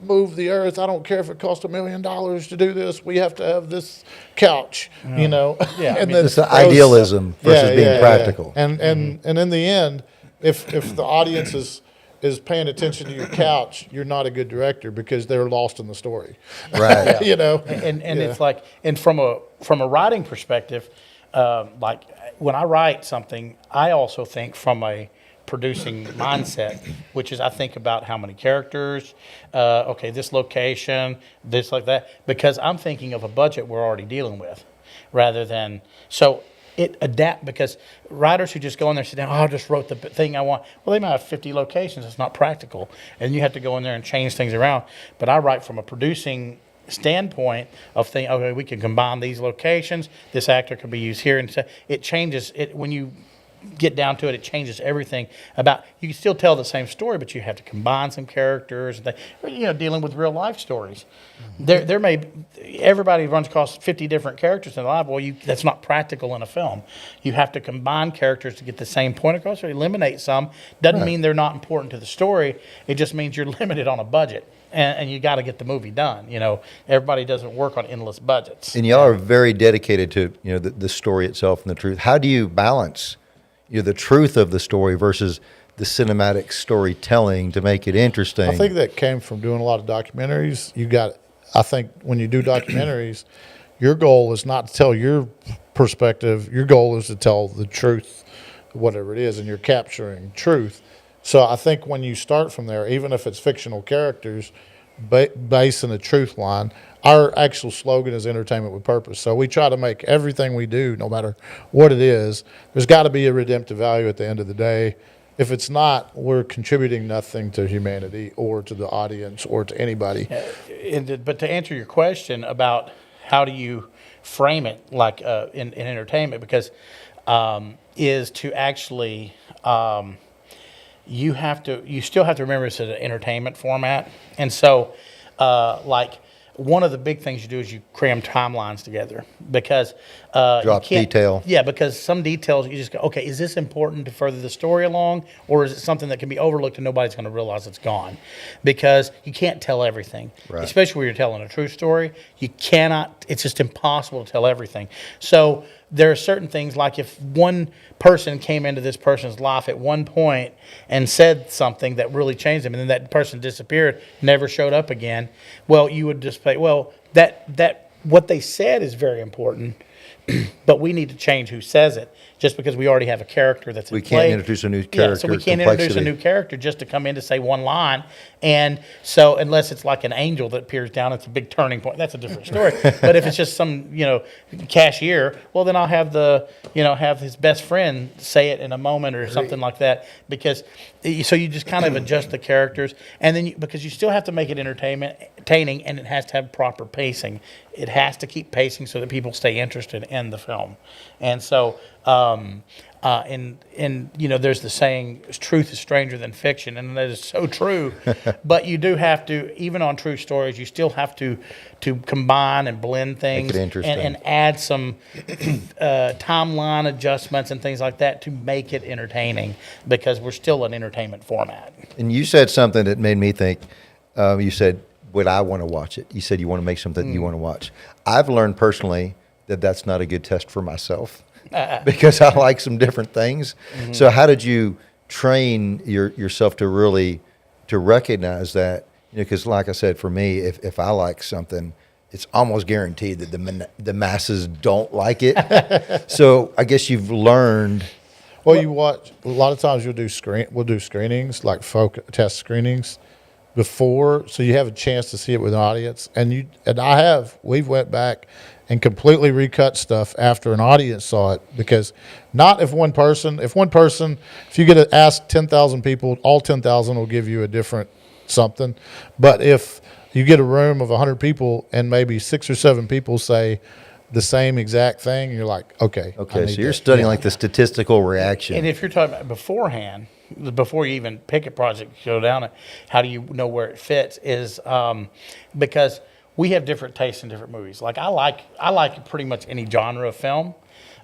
move the earth. I don't care if it costs $1 million to do this. We have to have this couch, you know. Yeah, and It's the idealism versus being practical. Yeah. And in the end, if the audience is paying attention to your couch, you're not a good director because they're lost in the story. Right. You know. And it's like, and from a writing perspective, like when I write something, I also think from a producing mindset, which is I think about how many characters, okay, this location, this like that, because I'm thinking of a budget we're already dealing with, rather than it adapt, because writers who just go in there and sit down, I just wrote the thing I want. Well, they might have 50 locations. It's not practical, and you have to go in there and change things around. But I write from a producing standpoint of thinking, okay, we can combine these locations. This actor could be used here, and it changes it when you get down to it. It changes everything about. You can still tell the same story, but you have to combine some characters. Dealing with real life stories. There may everybody runs across 50 different characters in their life. Well, that's not practical in a film. You have to combine characters to get the same point across, or eliminate some. Doesn't mean they're not important to the story. It just means you're limited on a budget. And you got to get the movie done. You know, everybody doesn't work on endless budgets. And y'all are very dedicated to the story itself and the truth. How do you balance the truth of the story versus the cinematic storytelling to make it interesting? I think that came from doing a lot of documentaries. I think when you do documentaries, your goal is not to tell your perspective. Your goal is to tell the truth, whatever it is, and you're capturing truth. So I think when you start from there, even if it's fictional characters, based in a truth line, our actual slogan is entertainment with purpose. So we try to make everything we do, no matter what it is, there's got to be a redemptive value at the end of the day. If it's not, we're contributing nothing to humanity or to the audience or to anybody. But to answer your question about how do you frame it like in entertainment, because is to actually you still have to remember it's an entertainment format. And so like one of the big things you do is you cram timelines together, because Drop detail. Yeah, because some details you just go, okay, is this important to further the story along, or is it something that can be overlooked and nobody's going to realize it's gone? Because you can't tell everything, right. Especially when you're telling a true story. You cannot. It's just impossible to tell everything. So there are certain things, like if one person came into this person's life at one point and said something that really changed them, and then that person disappeared, never showed up again, well, you would just say, well, that what they said is very important, but we need to change who says it, just because we already have a character that's in We play. can't introduce a new character. Yeah, so we can't introduce a new character just to come in to say one line. And so unless it's like an angel that peers down, it's a big turning point. That's a different story. But if it's just some, cashier, well, then I'll have have his best friend say it in a moment or something like that. Because so you just kind of adjust the characters, and then because you still have to make it entertaining, and it has to have proper pacing. It has to keep pacing so that people stay interested in the film. And so, there's the saying, truth is stranger than fiction, and that is so true. But you do have to, even on true stories, you still have to combine and blend things, Make it interesting. and add some timeline adjustments and things like that to make it entertaining, because we're still an entertainment format. And you said something that made me think. You said, would I want to watch it? You said you want to make something you want to watch. I've learned personally that that's not a good test for myself because I like some different things. Mm-hmm. So how did you train yourself to really to recognize that? Because like I said, for me, if I like something, it's almost guaranteed that the masses don't like it. So I guess you've learned. Well, you watch a lot of times. We'll do screenings, like test screenings before, so you have a chance to see it with an audience. And we've went back and completely recut stuff after an audience saw it, because if you get to ask 10,000 people, all 10,000 will give you a different something. But if you get a room of 100 people and maybe 6 or 7 people say the same exact thing, you're like, okay. So you're studying like the statistical reaction. And if you're talking about beforehand, before you even pick a project, go down it, how do you know where it fits? Is because we have different tastes in different movies. Like I like pretty much any genre of film.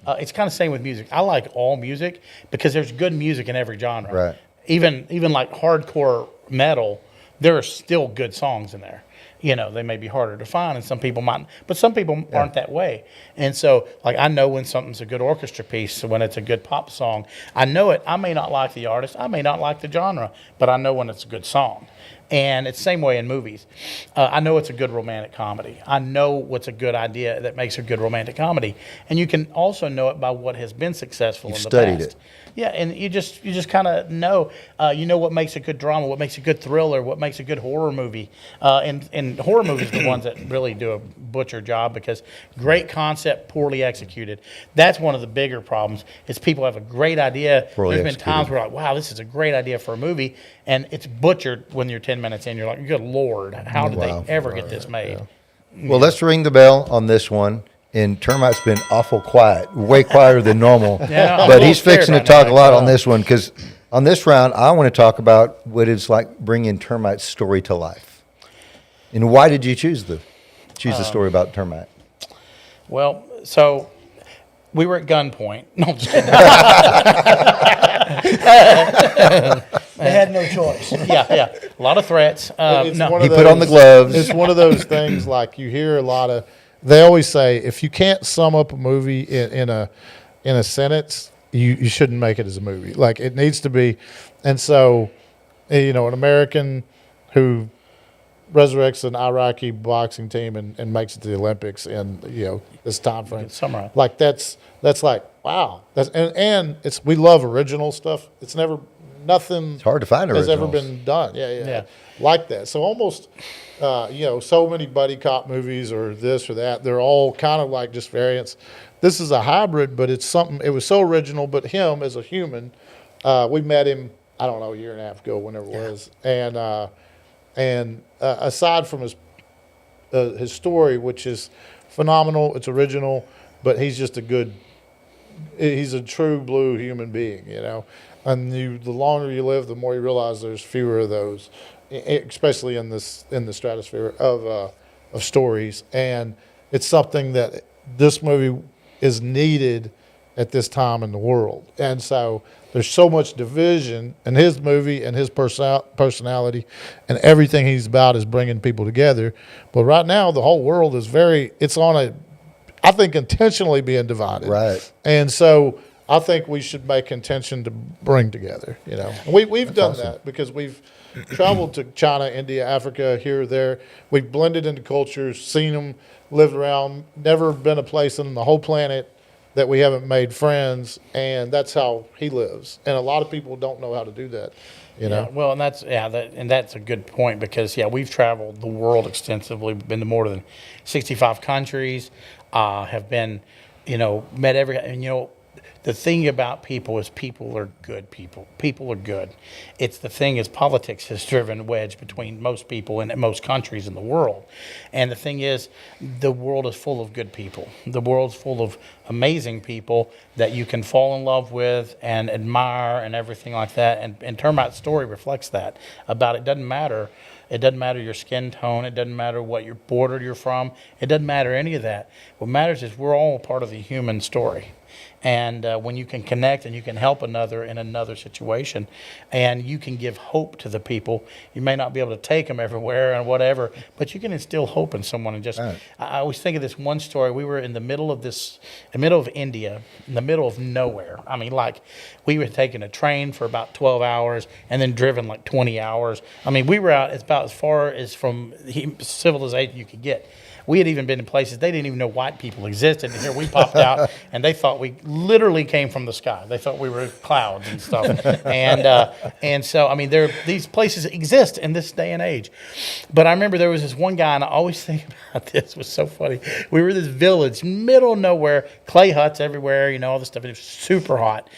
It's kind of the same with music. I like all music because there's good music in every genre. Right. Even like hardcore metal, there are still good songs in there. They may be harder to find, and some people might, but some people aren't that way. And so, like, I know when something's a good orchestra piece, when it's a good pop song. I know it. I may not like the artist, I may not like the genre, but I know when it's a good song. And it's the same way in movies. I know it's a good romantic comedy. I know what's a good idea that makes a good romantic comedy. And you can also know it by what has been successful in the past. Studied it. Yeah, and you just kind of know. You know what makes a good drama, what makes a good thriller, what makes a good horror movie. And horror movies are the ones that really do a butcher job, because great concept, poorly executed. That's one of the bigger problems, is people have a great idea. There's been times where like, wow, this is a great idea for a movie, and it's butchered when you're 10 minutes in. You're like, good Lord, how did they ever get this made? Yeah. Well, let's ring the bell on this one. And Termite's been awful quiet, way quieter than normal. Yeah, but he's fixing to right talk now, a lot on this one, because on this round, I want to talk about what it's like bringing Termite's story to life. And why did you choose the story about Termite? Well, so we were at gunpoint. No, I'm just kidding. They had no choice. yeah. A lot of threats. It's No. one of He put on the gloves. It's one of those things, like you hear a lot of. They always say, if you can't sum up a movie in a sentence, you shouldn't make it as a movie. Like, it needs to be. And so, an American who resurrects an Iraqi boxing team and makes it to the Olympics in this time frame. Summarize. Like that's like, wow. And we love original stuff. It's nothing. It's hard to find has ever originals. been done. Yeah. Like that. So almost, so many buddy cop movies or this or that, they're all kind of like just variants. This is a hybrid, but it's something. It was so original. But him as a human, we met him, I don't know, a year and a half ago, whenever it was, and aside from his story, which is phenomenal, it's original, but he's just he's a true blue human being, And the longer you live, the more you realize there's fewer of those, especially in the stratosphere of stories. And it's something that this movie is needed at this time in the world. And so there's so much division in his movie and his personality, and everything he's about is bringing people together. But right now, the whole world is it's on I think, intentionally being divided. Right. And so I think we should make intention to bring together, you know. We've done that because we've traveled to China, India, Africa, here or there. We've blended into cultures, seen them, lived around, never been a place on the whole planet that we haven't made friends, and that's how he lives. And a lot of people don't know how to do that, you know. Yeah, well, and that's a good point because we've traveled the world extensively, been to more than 65 countries, have been, met every, and the thing about people is people are good people. People are good. It's the thing is politics has driven a wedge between most people in most countries in the world. And the thing is the world is full of good people. The world's full of amazing people that you can fall in love with and admire and everything like that. And Termite's story reflects that about it doesn't matter. It doesn't matter your skin tone. It doesn't matter what your border you're from. It doesn't matter any of that. What matters is we're all part of the human story. And when you can connect and you can help another in another situation and you can give hope to the people, you may not be able to take them everywhere and whatever, but you can instill hope in someone. And just, right. I always think of this one story. We were in the middle of India, in the middle of nowhere. I mean, like we were taking a train for about 12 hours and then driven like 20 hours. I mean, we were out about as far as from civilization you could get. We had even been in places they didn't even know white people existed. And here we popped out, and they thought we literally came from the sky. They thought we were clouds and stuff. And so, I mean, these places exist in this day and age. But I remember there was this one guy, and I always think about this. It was so funny. We were in this village, middle of nowhere, clay huts everywhere, all this stuff. It was super hot.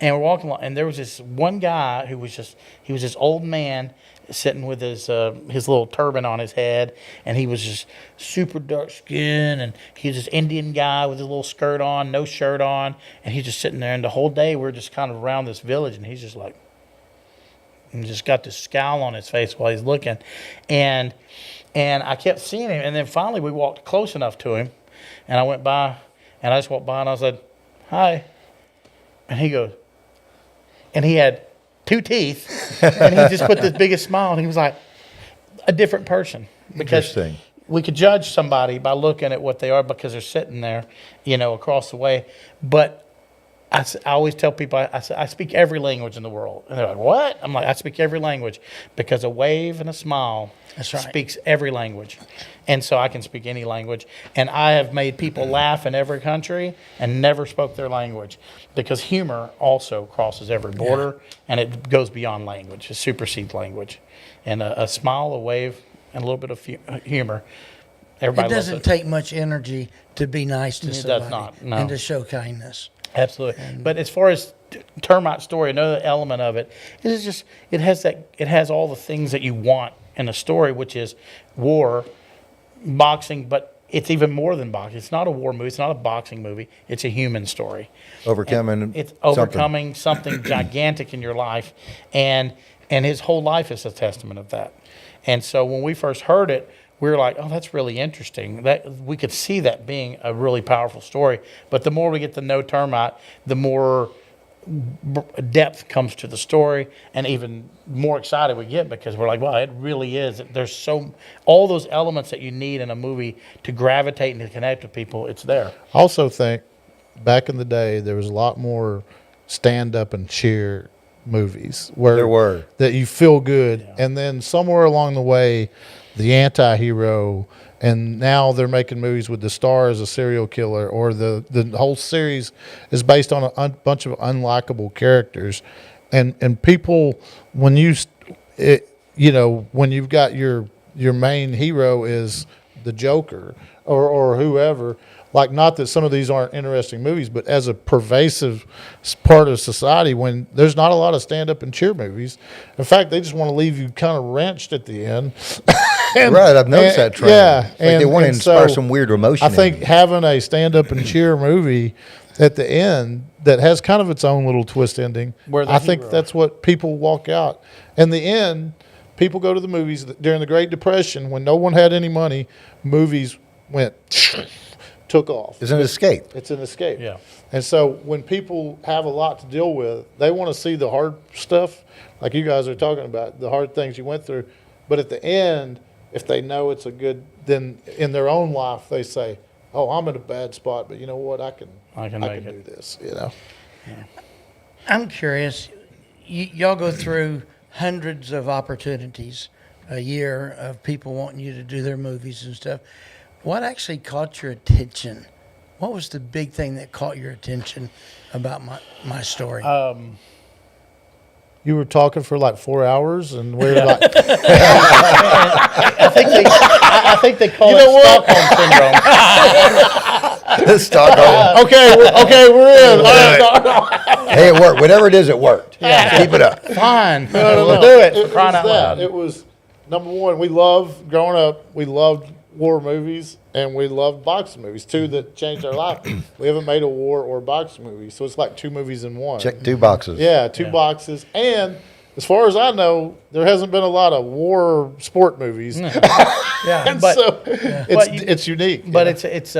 And we're walking along, and there was this one guy who was he was this old man, sitting with his little turban on his head, and he was just super dark skin, and he was this Indian guy with his little skirt on, no shirt on, and he's just sitting there. And the whole day we're just kind of around this village, and he's just like, and just got this scowl on his face while he's looking, and I kept seeing him, and then finally we walked close enough to him, and I went by, and I just walked by, and I said, "Hi," and he goes, and he had 2 teeth, and he just put this biggest smile, and he was like a different person. Because Interesting. we could judge somebody by looking at what they are because they're sitting there, across the way. But I always tell people, I speak every language in the world. And they're like, what? I'm like, I speak every language because a wave and a smile speaks every language. And so I can speak any language. And I have made people laugh in every country and never spoke their language because humor also crosses every border and it goes beyond language. It supersedes language. And a smile, a wave, and a little bit of humor. Everybody It doesn't take much energy to be nice to somebody. It does not, no. And to show kindness. Absolutely. But as far as Termite story, another element of it is just it has all the things that you want in a story, which is war, boxing, but it's even more than boxing. It's not a war movie. It's not a boxing movie. It's a human story. Overcoming something gigantic in your life, and his whole life is a testament of that. And so when we first heard it, we were like, oh, that's really interesting. That we could see that being a really powerful story. But the more we get to know Termite, the more depth comes to the story, and even more excited we get because we're like, wow, it really is. There's all those elements that you need in a movie to gravitate and to connect with people. It's there. I also think back in the day there was a lot more stand up and cheer movies where There were. that you feel good, and then somewhere along the way the anti-hero, and now they're making movies with the star as a serial killer, or the whole series is based on a bunch of unlikable characters, and people, when when you've got your main hero is the Joker or whoever. Like, not that some of these aren't interesting movies, but as a pervasive part of society, when there's not a lot of stand-up and cheer movies. In fact, they just want to leave you kind of wrenched at the end. Right, I've noticed that trend. Yeah. It's like they want to inspire some weird emotion. I think having a stand-up and cheer movie at the end that has kind of its own little twist ending, I think that's what people walk out. In the end, people go to the movies during the Great Depression when no one had any money. Movies took off. It's an escape. It's an escape. Yeah. And so when people have a lot to deal with, they want to see the hard stuff, like you guys are talking about, the hard things you went through. But at the end, if they know it's a good, then in their own life, they say, oh, I'm in a bad spot, but you know what? I can make do it. this. You know. I'm curious. Y'all go through hundreds of opportunities a year of people wanting you to do their movies and stuff. What actually caught your attention? What was the big thing that caught your attention about my story? You were talking for like 4 hours, and we were like, I think they call it Stockholm syndrome. Stockholm. okay, we're in. Hey, it worked. Whatever it is, it worked. Yeah. Keep it up. Fine. No. We'll do it. For was crying out that. loud. It was number one. We loved growing up. We loved war movies, and we loved boxing movies. Two that changed our life. We haven't made a war or boxing movie, so it's like 2 movies in one. Check 2 boxes. Yeah, 2 boxes. And as far as I know, there hasn't been a lot of war sport movies. Yeah, And but- so it's unique. But you know? it's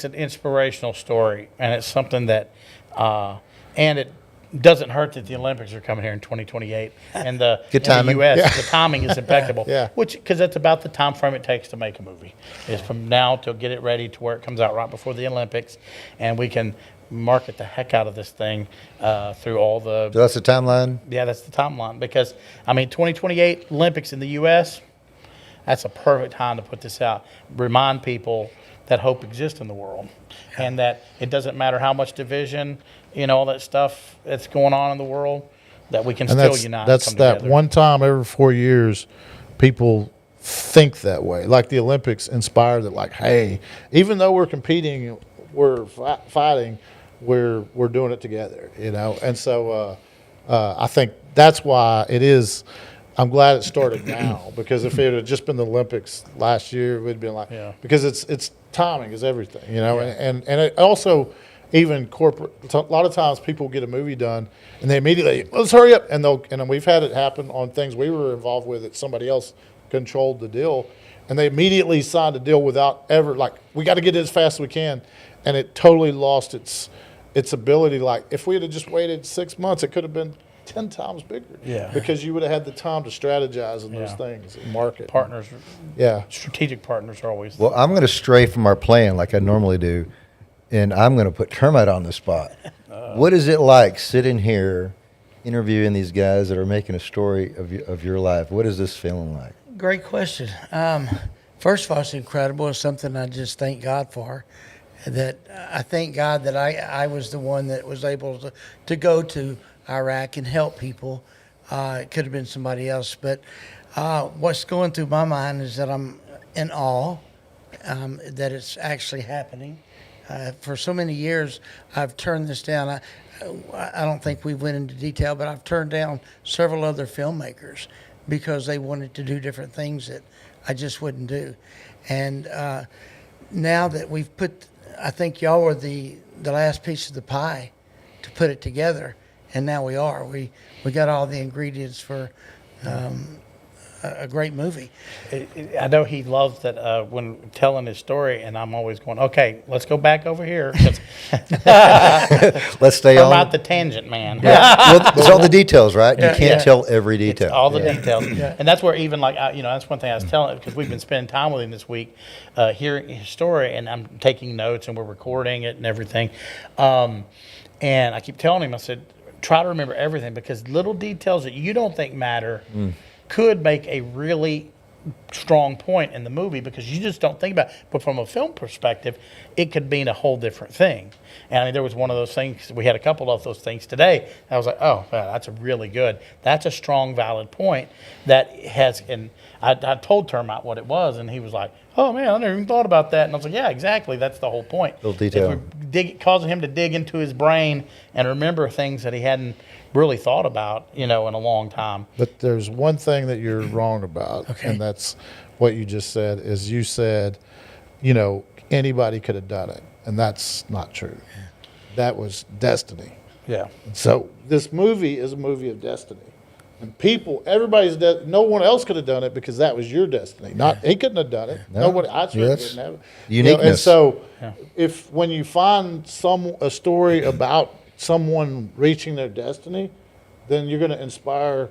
an inspirational story, and it's something that, and it doesn't hurt that the Olympics are coming here in 2028, and the Good in the timing. U.S. The timing is impeccable. Yeah. Because that's about the time frame it takes to make a movie. Is from now to get it ready to where it comes out right before the Olympics, and we can market the heck out of this thing through all the. So that's the timeline. Yeah, that's the timeline because 2028 Olympics in the U.S. That's a perfect time to put this out. Remind people that hope exists in the world, and that it doesn't matter how much division, all that stuff that's going on in the world, that we can And still unite. And that's come that together. one time every 4 years, people think that way. Like the Olympics inspired that. Like, hey, even though we're competing, we're fighting, we're doing it together. And so I think that's why it is. I'm glad it started now, because if it had just been the Olympics last year, it would have been like, because it's timing is everything, and it also, even corporate, a lot of times people get a movie done and they immediately, let's hurry up. And we've had it happen on things we were involved with that somebody else controlled the deal, and they immediately signed a deal without ever, like, we got to get it as fast as we can. And it totally lost its ability. Like, if we had just waited 6 months, it could have been 10 times bigger. Yeah. Because you would have had the time to strategize in those things and market. Partners, Yeah. strategic partners are always. Well, I'm going to stray from our plan like I normally do, and I'm going to put Termite on the spot. What is it like sitting here interviewing these guys that are making a story of your life? What is this feeling like? Great question. First of all, it's incredible. It's something I just thank God for. That I thank God that I was the one that was able to go to Iraq and help people. It could have been somebody else, but what's going through my mind is that I'm in awe that it's actually happening. For so many years, I've turned this down. I don't think we went into detail, but I've turned down several other filmmakers because they wanted to do different things that I just wouldn't do. And now that we've put, I think y'all were the last piece of the pie to put it together, and now we are. We got all the ingredients for a great movie. I know he loves that when telling his story, and I'm always going, okay, let's go back over here. Let's stay on. About the tangent, man. Well, it's all the details, right? You can't tell every detail. All the details. And that's where even that's one thing I was telling, because we've been spending time with him this week, hearing his story, and I'm taking notes and we're recording it and everything. And I keep telling him, I said, try to remember everything, because little details that you don't think matter could make a really strong point in the movie, because you just don't think about it. But from a film perspective, it could mean a whole different thing. And I mean, there was one of those things, we had a couple of those things today. I was like, oh, wow, that's a really good, that's a strong, valid point that has, and I told Termite what it was, and he was like, oh man, I never even thought about that. And I was like, yeah, exactly, that's the whole point. Little detail. Causing him to dig into his brain and remember things that he hadn't really thought about, in a long time. But there's one thing that you're wrong about, and that's what you just said, is you said, anybody could have done it. And that's not true. That was destiny. Yeah. So this movie is a movie of destiny. And no one else could have done it, because that was your destiny. He couldn't have done it. No. Nobody, I certainly Yes. didn't have it. Uniqueness. And so when you find a story about someone reaching their destiny, then you're going to inspire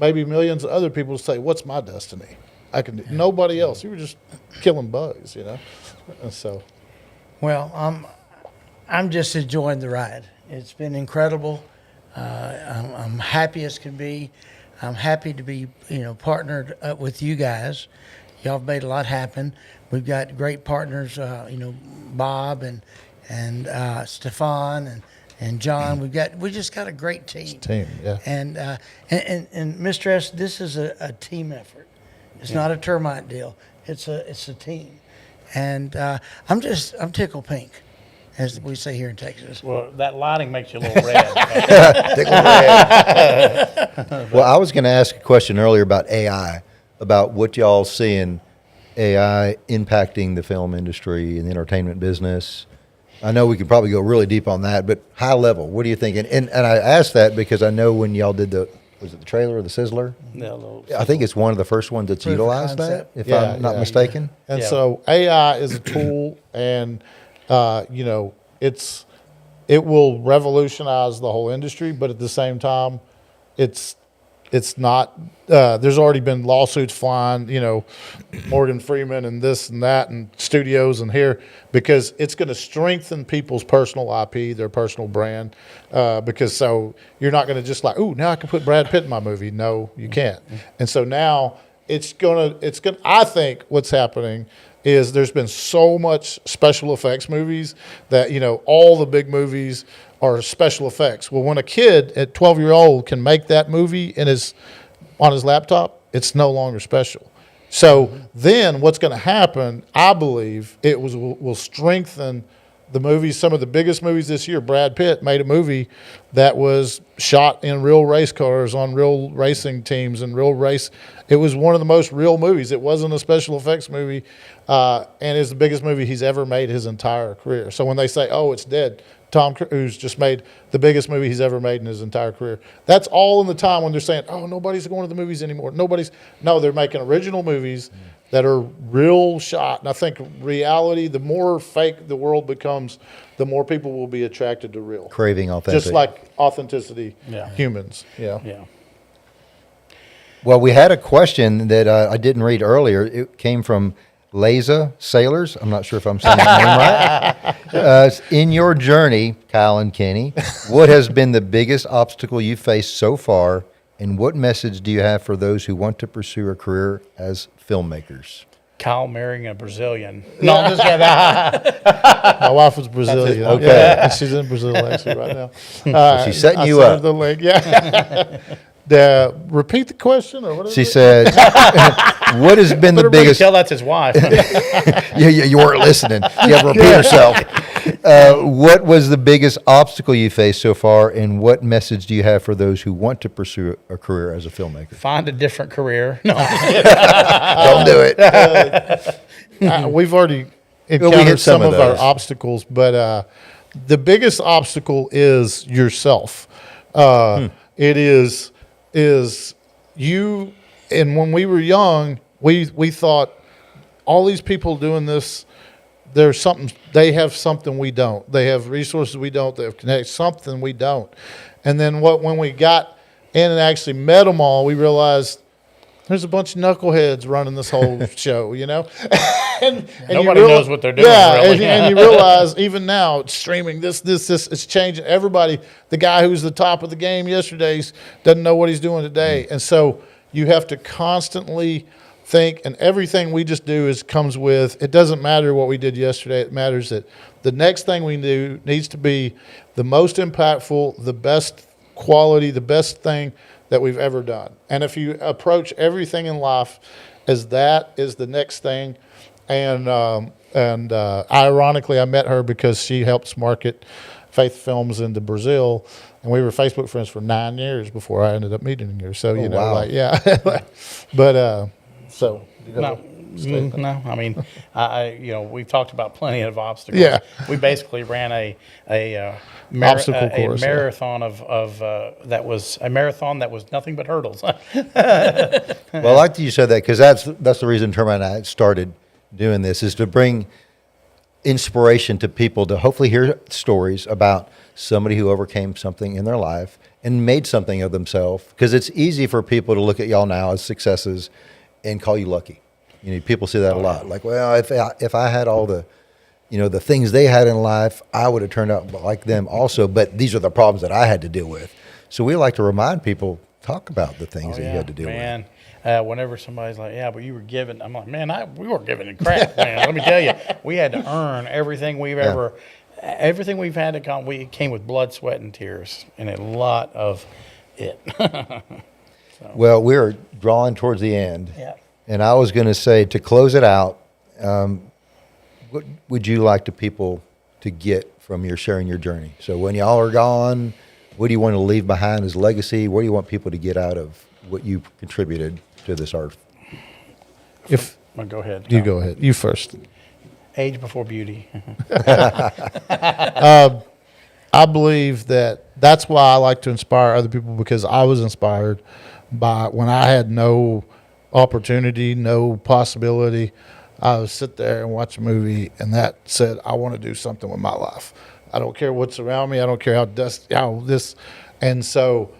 maybe millions of other people to say, what's my destiny? I can do nobody else. You were just killing bugs, And so Well, I'm just enjoying the ride. It's been incredible. I'm happy as can be. I'm happy to be, partnered up with you guys. Y'all have made a lot happen. We've got great partners, Bob and Stefan and John. We just got a great team. Team, yeah. And Mr. S, this is a team effort. It's not a termite deal. It's a team. And I'm tickled pink, as we say here in Texas. Well, that lighting makes you a little red. Well, I was going to ask a question earlier about AI, about what y'all seeing AI impacting the film industry and the entertainment business. I know we could probably go really deep on that, but high level, what are you thinking? And I asked that because I know when y'all did was it the trailer or the Sizzler? I think it's one of the first ones that's Proof of utilized that, concept. if I'm not mistaken. And Yeah. so AI is a tool, and it will revolutionize the whole industry. But at the same time, it's not. There's already been lawsuits flying, Morgan Freeman and this and that, and studios and here, because it's going to strengthen people's personal IP, their personal brand. Because so you're not going to just like, ooh, now I can put Brad Pitt in my movie. No, you can't. And so now it's gonna. I think what's happening is there's been so much special effects movies that all the big movies are special effects. Well, when a kid at 12-year-old can make that movie on his laptop, it's no longer special. So then what's going to happen, I believe, will strengthen the movies. Some of the biggest movies this year, Brad Pitt made a movie that was shot in real race cars on real racing teams and real race. It was one of the most real movies. It wasn't a special effects movie, and it's the biggest movie he's ever made his entire career. So when they say, oh, it's dead, Tom Cruise just made the biggest movie he's ever made in his entire career. That's all in the time when they're saying, oh, nobody's going to the movies anymore. No, they're making original movies that are real shot. And I think reality, the more fake the world becomes, the more people will be attracted to real. Craving authentic. Just like authenticity, Yeah. humans. Yeah. Yeah. Well, we had a question that I didn't read earlier. It came from Saylors. I'm not sure if I'm saying that name right. In your journey, Kyle and Kenny, what has been the biggest obstacle you faced so far, and what message do you have for those who want to pursue a career as filmmakers? Kyle marrying a Brazilian. No, I'm just kidding. My wife was Brazilian. Okay. Yeah, and she's in Brazil actually right now. She's setting I you sent her up. the link. Yeah. Repeat the question, or what is She it? said, what has been the Everybody biggest... tell that's his wife. Yeah, you weren't listening. You have to repeat yourself. What was the biggest obstacle you faced so far, and what message do you have for those who want to pursue a career as a filmmaker? Find a different career. No, Don't do it. We've already hit encountered some some of of our those. obstacles, but the biggest obstacle is yourself. It is you. And when we were young, we thought all these people doing this, there's something, they have something we don't. They have resources we don't. They have connections, something we don't. And then when we got in and actually met them all, we realized there's a bunch of knuckleheads running this whole show, and Nobody knows what they're doing, Yeah, really. and you realize even now it's streaming. This, it's changing. Everybody, the guy who's the top of the game yesterday doesn't know what he's doing today, and so you have to constantly think. And everything we just do comes with. It doesn't matter what we did yesterday. It matters that the next thing we do needs to be the most impactful, the best quality, the best thing that we've ever done. And if you approach everything in life as that is the next thing, and ironically, I met her because she helps market Faith Films into Brazil, and we were Facebook friends for 9 years before I ended up meeting her. So wow. but so no. No, I mean, we've talked about plenty of obstacles. Yeah. We basically ran a Obstacle course, yeah. marathon that was a marathon that was nothing but hurdles. Well, I like that you said that, because that's the reason Termite and I started doing this, is to bring inspiration to people to hopefully hear stories about somebody who overcame something in their life and made something of themselves. Because it's easy for people to look at y'all now as successes and call you lucky. People say that a lot. Like, well, if I had all the the things they had in life, I would have turned out like them also, but these are the problems that I had to deal with. So we like to remind people, talk about the things that you had to deal with. Man. Whenever somebody's like, yeah, but you were given, I'm like, man, we weren't given a crap, man. Let me tell you, we had to earn everything everything we've had to come. We came with blood, sweat, and tears, and a lot of it. Well, we're drawing towards the end. Yeah. And I was going to say, to close it out, what would you like the people to get from your sharing your journey? So when y'all are gone, what do you want to leave behind as legacy? What do you want people to get out of what you contributed to this art? Well, go ahead. You go ahead. You first. Age before beauty. I believe that's why I like to inspire other people, because I was inspired by when I had no opportunity, no possibility. I would sit there and watch a movie, and that said, I want to do something with my life. I don't care what's around me. I don't care and so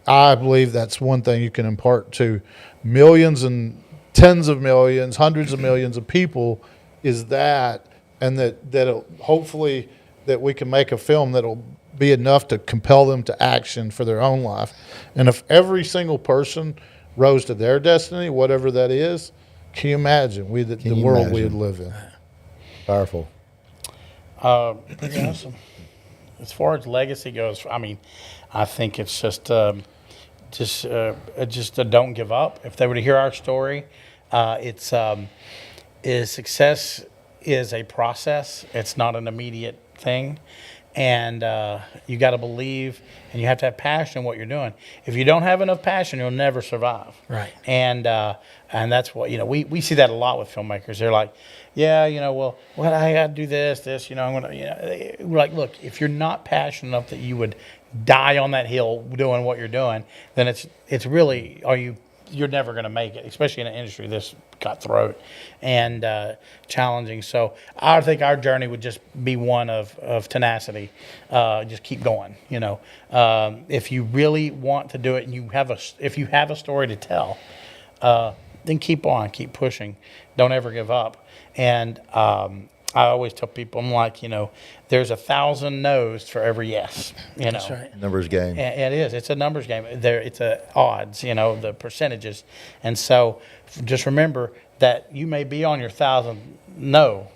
I believe that's one thing you can impart to millions and tens of millions, hundreds of millions of people, is that, and that hopefully that we can make a film that'll be enough to compel them to action for their own life. And if every single person rose to their destiny, whatever that is, can you imagine the world we would live in? Powerful. Pretty awesome. As far as legacy goes, I mean, I think it's just a don't give up. If they were to hear our story, success is a process. It's not an immediate thing. And you got to believe, and you have to have passion in what you're doing. If you don't have enough passion, you'll never survive. Right. And that's what, we see that a lot with filmmakers. They're like, yeah, well, I got to do this, I'm going to, we're like, look, if you're not passionate enough that you would die on that hill doing what you're doing, then it's really, you're never going to make it, especially in an industry this cutthroat and challenging. So I think our journey would just be one of tenacity. Just keep going. If you really want to do it, and if you have a story to tell, then keep on, keep pushing. Don't ever give up. And I always tell people, I'm like, there's 1,000 no's for every yes. That's right. Numbers game. It is. It's a numbers game. It's odds, the percentages. And so just remember that you may be on your 1,000 no,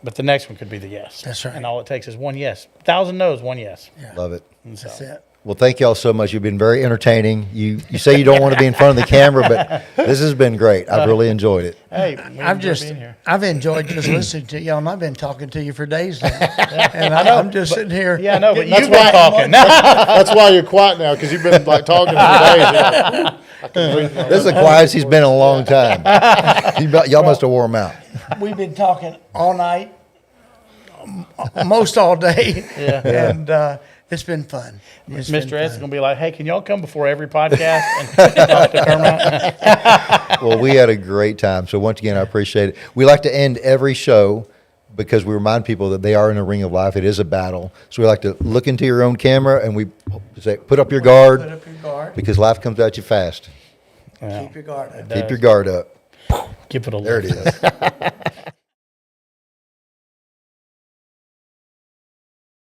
but the next one could be the yes. That's right. And all it takes is one yes. 1,000 no's, one yes. Yeah. Love it. And so, That's it. Well, thank y'all so much. You've been very entertaining. You say you don't want to be in front of the camera, but this has been great. I've really enjoyed it. hey, I've enjoyed just listening to you, and I've been talking to you for days now. And I'm just sitting here. Yeah, I know, but That's you've been talking. That's why you're quiet now, because you've been talking for days. This is the quietest he's been in a long time. Y'all must have wore him out. We've been talking all night, most all day, and it's been fun. Mr. S is going to be like, hey, can y'all come before every podcast and talk to Termite? Well, we had a great time. So once again, I appreciate it. We like to end every show because we remind people that they are in a ring of life. It is a battle. So we like to look into your own camera and we say, put up your guard. Put up your guard. Because life comes at you fast. Keep your guard up. Keep your guard up. Give it a There it look. is.